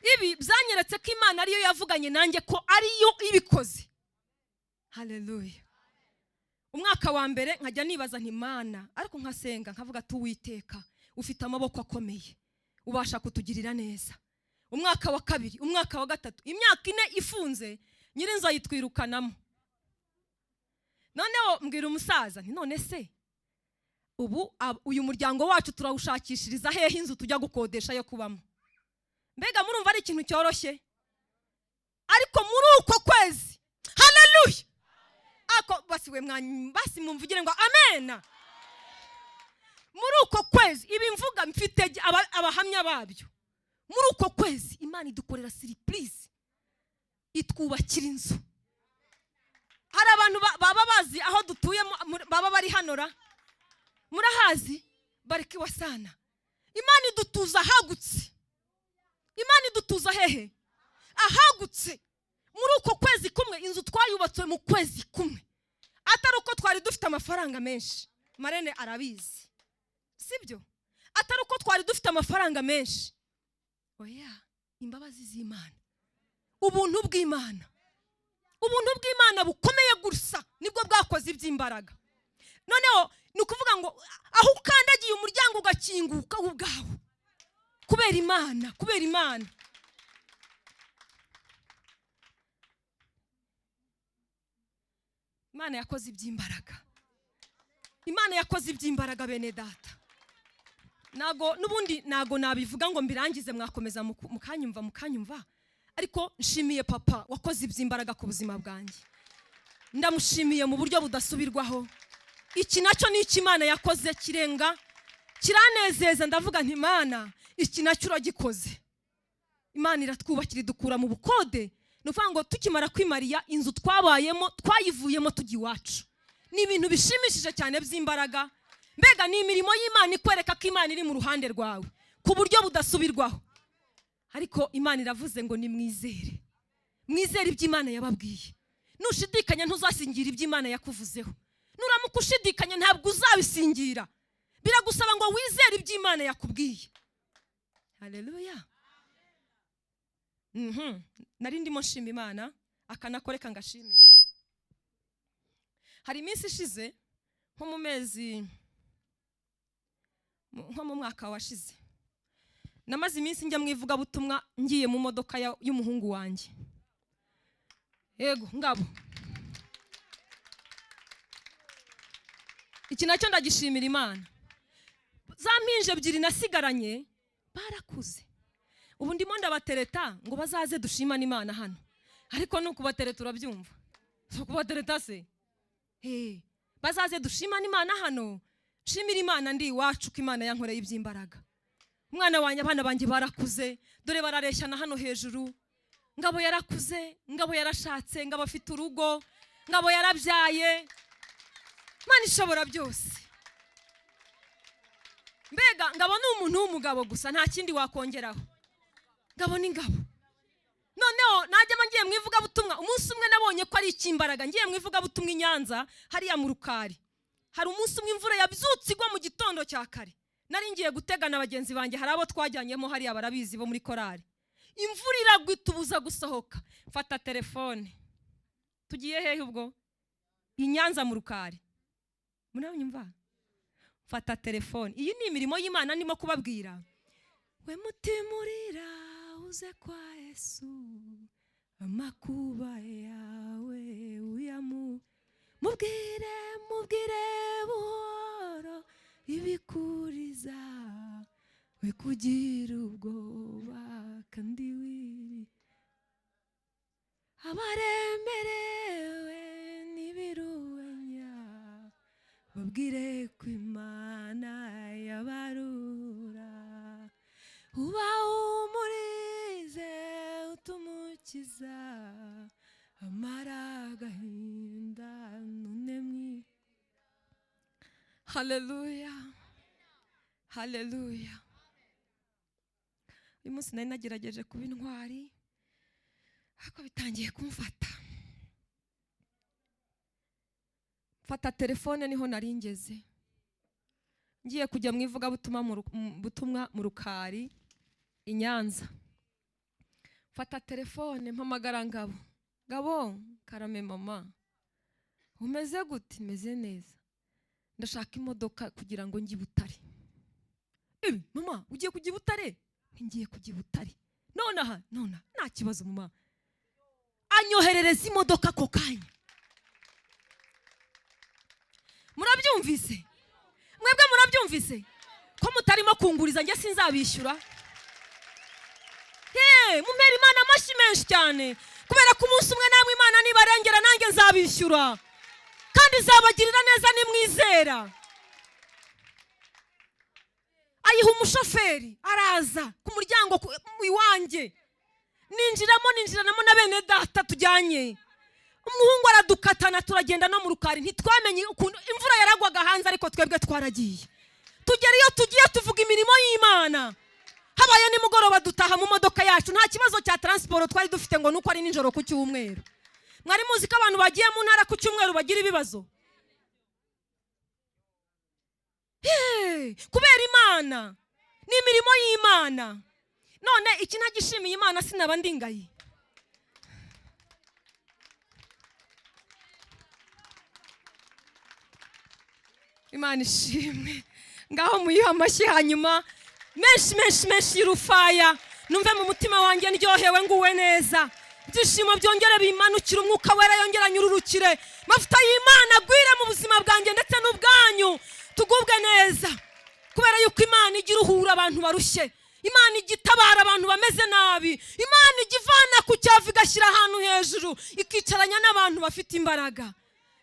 Ibi byanyeretse ko Imana ariyo yavuganye nanjye ko ariyo ibikoze. Haleluya. Umwaka wa mbere nkajya nibaza nti Imana, ariko nkasenga nkavuga Uwiteka ufite amaboko akomeye ubasha kutugirira neza. Umwaka wa kabiri, umwaka wa gatatu, imyaka 4 ifunze nyirinzu ayitwirukanamo. Noneho mbwira umusaza nti none se ubu uyu muryango wacu turawushakishiriza hehe inzu tujya gukodesha yo kubamo? Mbega murumva ari ikintu cyoroshye? Ariko muri uko kwezi, haleluya, ako basiwe basi mumvugire ngo amena. Muri uko kwezi ibi mvuga mfite abahamya babyo. Muri uko kwezi Imana idukorera surprise, itwubakira inzu. Hari abantu baba bazi aho dutuye baba bari hanora, murahazi barikiwa sana. Imana idutuza ahagutse. Imana idutuza hehe? Ahagutse. Muri uko kwezi kumwe inzu twayubatswe mu kwezi kumwe, atari uko twari dufite amafaranga menshi. Marene arabizi sibyo? Atari uko twari dufite amafaranga menshi. Oya, imbabazi z'Imana, ubuntu bw'Imana, ubuntu bw'Imana bukomeye gusa nibwo bwakoze iby'imbaraga. Noneho nukuvuga ngo aho ukandagiye umuryango ugakinguka ubwawe kubera Imana, kubera Imana. Imana yakoze iby'imbaraga. Imana yakoze iby'imbaraga bene data. Nubundi nago nabivuga ngo mbirangize mwakomeza mukanyumva. Ariko nshimiye papa wakoze iby'imbaraga ku buzima bwanjye. Ndamushimiye mu buryo budasubirwaho. Iki nacyo ni Imana yakoze kirenga kiranezeza. Ndavuga nti Imana iki nacyo uragikoze. Imana iratwubakira idukura mu bukode. Nuvuga ngo tukimara kwimariya inzu twabayemo twayivuyemo tugi wacu. Ni ibintu bishimishije cyane by'imbaraga. Mbega ni imirimo y'Imana ikwereka ko Imana iri mu ruhande rwawe ku buryo budasubirwaho. Ariko Imana iravuze ngo ni mwizere. Mwizere iby'Imana yababwiye. Nushidikanya ntuzasingira iby'Imana yakuvuzeho. Nuramuka ushidikanya ntabwo uzabisingira. Biragusaba ngo wizere iby'Imana yakubwiye. Haleluya. Nari ndimo nshima Imana akanakoreka ngashimira. Hari iminsi ishize nko mu mezi nko mu mwaka washize namaze iminsi njya mwivuga butumwa ngiye mu modoka y'umuhungu wanjye. Yego ngabo iki nacyo ndagishimira Imana. Za mpinje 2 nasigaranye barakuze. Ubu ndimo ndabatereta ngo bazaze dushimana Imana hano. Ariko nuko batereta urabyumva. So kubatereta se bazaze dushimana Imana hano. Shimira Imana ndi iwacu ko Imana yankoreye iby'imbaraga. Umwana wanjye abana banjye barakuze dore barareshyana hano hejuru. ngabo yarakuze, ngabo yarashatse, ngabo afite urugo, ngabo yarabyaye. Imana ishobora byose. Mbega ngabo ni umuntu w'umugabo gusa, nta kindi wakongeraho. Ngabo ni ngabo. Noneho najya ngiye mwivuga butumwa, umunsi umwe nabonye ko ari ikimbaraga, ngiye mwivuga butumwa i Nyanza hariya mu Rukari. Hari umunsi umwe imvura yabyutse igwa mu gitondo cya kare. Nari ngiye gutegana abagenzi banjye, hari abo twajyanyemo hariya barabizi bo muri korari. Imvura iragwa itubuza gusohoka. Mfata telefone. Tugiye hehe ubwo? I Nyanza mu Rukari. Munanyumva? Mfata telefone. Iyi ni imirimo y'Imana ndimo kubabwira. We mutimurira uze kwa Yesu, amakuba yawe mubwire buhoro ibikuriza, we kugira ubwoba kandi wiri, abaremerewe n'ibiruwenya babwire ko Imana yabarura, ubahumurize utumukiza amara agahinda none. Haleluya, haleluya. Uyu munsi nari nagerageje kuba intwari, ariko bitangiye kumfata. Mfata telefone niho nari ngeze, ngiye kujya mwivuga butumwa mu Rukari i Nyanza. Mfata telefone mpamagara Ngabo. Ngabo, karame mama, umeze gute? Meze neza, ndashaka imodoka kugira ngo njye Butare. Mama, ugiye kujya Butare? Ngiye kujya Butare nonaha. Nta kibazo mama. Anyoherereza imodoka ako kanya. Murabyumvise? Mwebwe murabyumvise? Ko mutarimo kunguriza njye sinzabishyura. Mumera Imana amashyi menshi cyane, kubera ko umunsi umwe namwe Imana nibarengera nanjye nzabishyura, kandi zabagirira neza nimwizera. Ayiha umushoferi araza ku muryango iwanjye, ninjiranamo na bene data tujyanye. Umuhungu aradukatana turagenda no mu Rukari, ntitwamenye ukuntu imvura yaragwaga hanze, ariko twebwe twaragiye. Tugera iyo tugiye tuvuga imirimo y'Imana. Habaye nimugoroba dutaha mu modoka yacu, nta kibazo cya transport twari dufite ngo nuko ari ninjoro ku cyumweru. Mwari muzi ko abantu bagiye mu ntara ku cyumweru bagira ibibazo? Kubera Imana, ni imirimo y'Imana. None iki ntagishimiye Imana sinaba ndingaye. Imana ishimwe. Ngaho muyiha amashyi hanyuma menshi y'urufaya, numve mu mutima wanjye ndyohewe nguwe neza. Ibyishimo byongere bimanukira, umwuka wera yongera nyururukire, mafuta y'Imana agwire mu buzima bwanjye ndetse n'ubwanyu, tugubwe neza. Kubera yuko Imana igira uhura abantu barushye, Imana igitabara abantu bameze nabi, Imana igivana ku cyavu igashyira ahantu hejuru, ikicaranya n'abantu bafite imbaraga.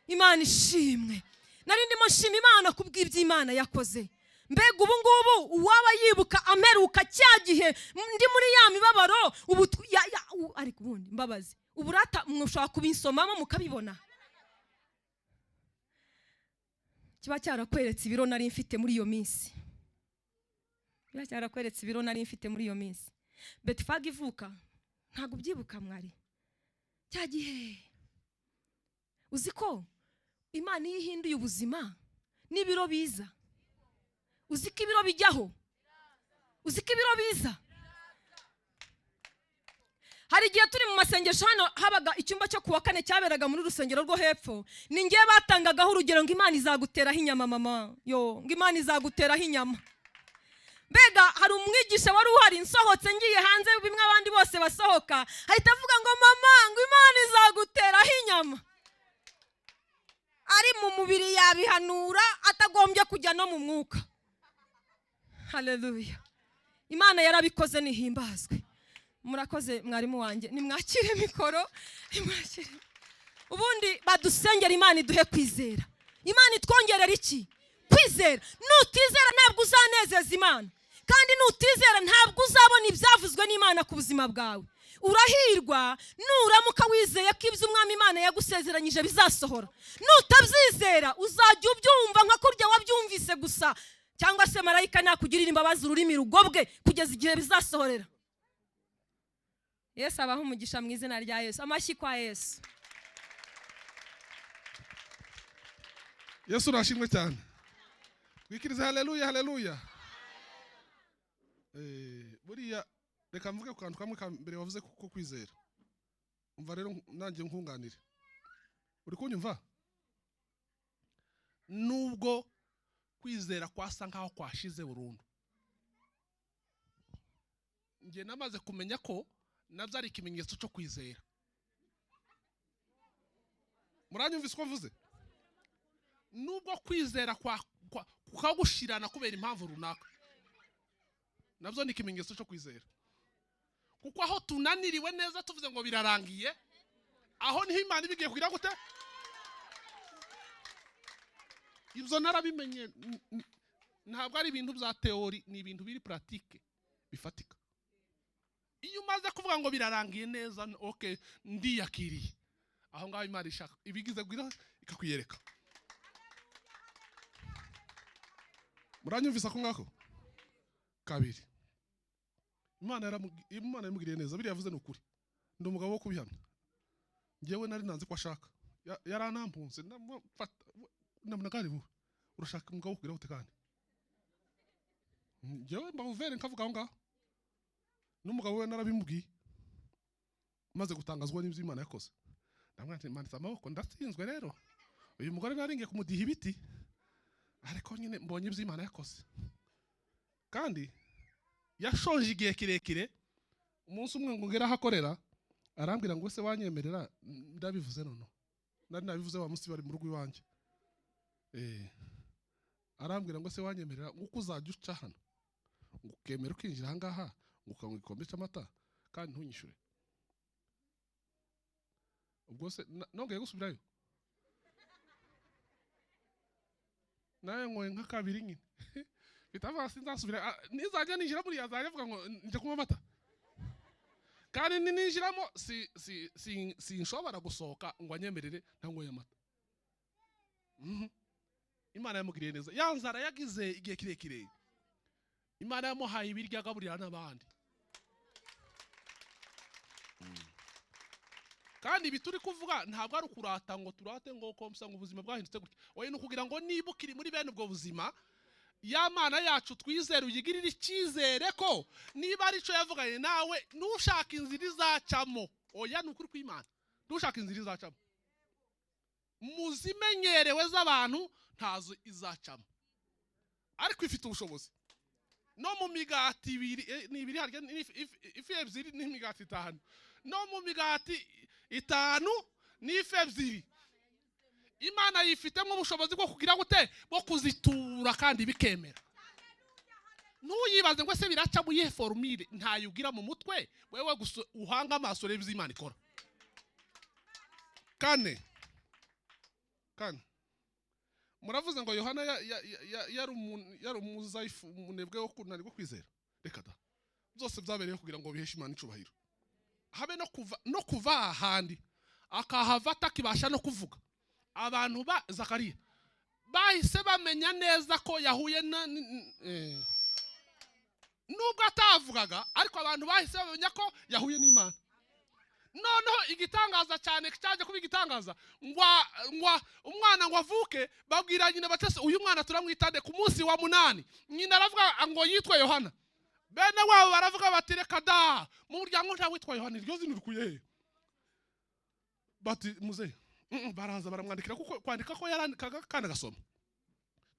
Imana ishimwe. Nari ndimo nshima Imana kubw'ibyo Imana yakoze. Mbega ubu ngubu uwaba yibuka ameruka cya gihe ndi muri ya mibabaro, ariko ubundi mbabazi, uburata mushobora kubinsomamo mukabibona. Kiba cyarakweretse ibiro nari mfite muri iyo minsi. Betfag ivuka ntago byibuka mwari cya gihe. Uzi ko Imana yihinduye ubuzima n'ibiro biza. Uzi ko ibiro bijyaho, uzi ko ibiro biza. Hari igihe turi mu masengesho hano, habaga icyumba cyo kuwa kane cyaberaga muri rusengero rwo hepfo. Ni ngiye batangagaho urugero ngo Imana izaguteraho inyama mama, ngo Imana izaguteraho inyama. Mbega hari umwigisha wari uhari, nsohotse ngiye hanze bimwe abandi bose basohoka, ahita avuga ngo mama, ngo Imana izaguteraho inyama. Ari mu mubiri yabihanura, atagombye kujya no mu mwuka. Haleluya. Imana yarabikoze nihimbazwe. Murakoze mwarimu wanjye, nimwakire mikoro, nimwakire. Ubundi badusengera Imana iduhe kwizera. Imana itwongerera iki? Kwizera. Nutizera ntabwo uzanezeza Imana, kandi nutizera ntabwo uzabona ibyavuzwe n'Imana ku buzima bwawe. urahirwa nuramuka wizeye ko ibyo umwami Imana yagusezeranyije bizasohora. Nutabyizera uzajya ubyumva nka kurya wabyumvise gusa, cyangwa se marayika nakugirira imbabazi ururimi rugobwe kugeza igihe bizasohorera. Yesu abaho umugisha mu izina rya Yesu. Amashyi kwa Yesu. Yesu nashimwe cyane. Twikirize haleluya haleluya. Buriya reka mvuge ku kantu kamwe mbere wavuze ko kwizera. Umva rero nanjye nkunganire. Uri kunyumva? Nubwo kwizera kwasa nkaho kwashize burundu, ngiye namaze kumenya ko nabyo ari ikimenyetso cyo kwizera. Muranyumvise ko mvuze? Nubwo kwizera kukagushirana kubera impamvu runaka, nabyo ni ikimenyetso cyo kwizera. Kuko aho tunaniriwe neza tuvuze ngo birarangiye, aho niho Imana ibigiye kugira gute? Ibyo narabimenye, ntabwo ari ibintu bya teori, ni ibintu biri pratique bifatika. Iyo umaze kuvuga ngo birarangiye neza, okay, ndiyakiriye, aho ngaho Imana ishaka ibigize kugira ikakwiyereka. Muranyumvisa ko ngako? Kabiri, Imana yamugiriye neza, biri yavuze n'ukuri. Ndi umugabo wo kubihamya. Ngewe nari nanze ko ashaka. Yaranampunze, ndamuna kandi bu. Urashaka umugabo kugira gute kandi? Ngewe mbavere nkavuga aho ngaho. N'umugabo we narabimubwiye. Maze gutangazwa n'ibyo Imana yakoze. Ndamwati Imana amaboko ndatsinzwe rero. Uyu mugore naringiye kumudiha ibiti. Ariko nyine mbonye ibyo Imana yakoze. Kandi yashonje igihe kirekire, umunsi umwe ngo ngera ahakorera, arambwira ngo se wanyemerera, ndabivuze none. Nari nabivuze wa munsi bari mu rugo iwanjye. Arambwira ngo se wanyemerera nguko uzajya uca hano, ukemera ukinjira aha ngaha, ukanywa igikombe cy'amata kandi ntunyishure. Ubwo se nongeye gusubirayo. Naye ngoye nka kabiri nyine. Bitava sinzasubira, nizajya ninjira muri yazajya avuga ngo nje kunywa amata. Kandi ninjiramo sinshobora gusohoka ngo anyemerere ntangoye amata. Imana yamugiriye neza. Yanzara yagize igihe kirekire, Imana yamuhaye ibiryo agaburira n'abandi. Kandi ibi turi kuvuga ntabwo ari ukurata ngo turate ngo komsa ngo ubuzima bwahindutse gutya. Oya, nukugira ngo niba ukiri muri bene ubwo buzima, ya Mana yacu twizere uyigirira icyizere ko niba ari cyo yavuganye nawe, nushaka inzira izacamo. Oya, nukuri kw'Imana, nushaka inzira izacamo. Muzimenyerewe z'abantu ntazo izacamo, ariko ifite ubushobozi. No mu migati ibiri harya ifi ebyiri n'imigati itanu, no mu migati itanu n'ifi ebyiri, Imana yifitemo ubushobozi bwo kugira gute, bwo kuzitura kandi bikemera. Ntuyibaze ngo se biraca mu yihe formule, ntayugira mu mutwe, wewe gusa uhanga amaso reba ibyo Imana ikora. Kane, muravuze ngo Yohana yari umuzaifu, umunebwe wo kunani go kwizera. Reka da, byose byabereye kugira ngo biheshe Imana icubahiro. Habe no kuva ahandi akahava atakibasha no kuvuga. Abantu ba Zakariya bahise bamenya neza ko yahuye nubwo atavugaga, ariko abantu bahise bamenya ko yahuye n'Imana. Noneho igitangaza cyane cyaje kuba igitangaza, umwana ngo avuke, babwira nyina batese uyu mwana turamwitade ku munsi wa 8. Nyina aravuga ngo yitwa Yohana. Bene wabo baravuga bati reka da, mu muryango nta witwa Yohana, iryo zina rikuye. Bati muze baraza baramwandikira kuko kwandika ko yarandikaga kandi agasoma.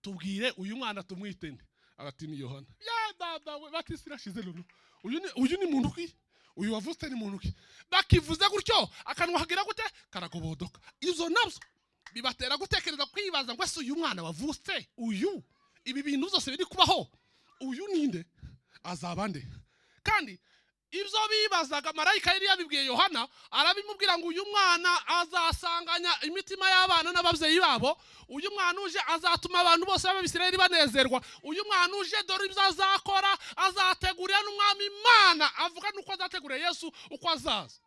Tubwire uyu mwana tumwitende. Agati ni Yohana. Ya baba we bati sirashize lulu. Uyu ni muntu ki? Uyu wavutse ni muntu ki? Bakivuze gutyo akanwa hagira gute karagobodoka. Izo nabyo bibatera gutekereza kwibaza ngo ese uyu mwana wavutse uyu, ibi bintu byose biri kubaho, uyu ninde azabande? Kandi ibyo bibazaga marayika yari yabibwiye Yohana, arabimubwira ngo uyu mwana azasanganya imitima y'abana n'ababyeyi babo, uyu mwana uje azatuma abantu bose b'Abisirayeli banezerwa, uyu mwana uje dore ibyo azakora, azategurira n'umwami Imana, avuga nuko azategurira Yesu uko azaza.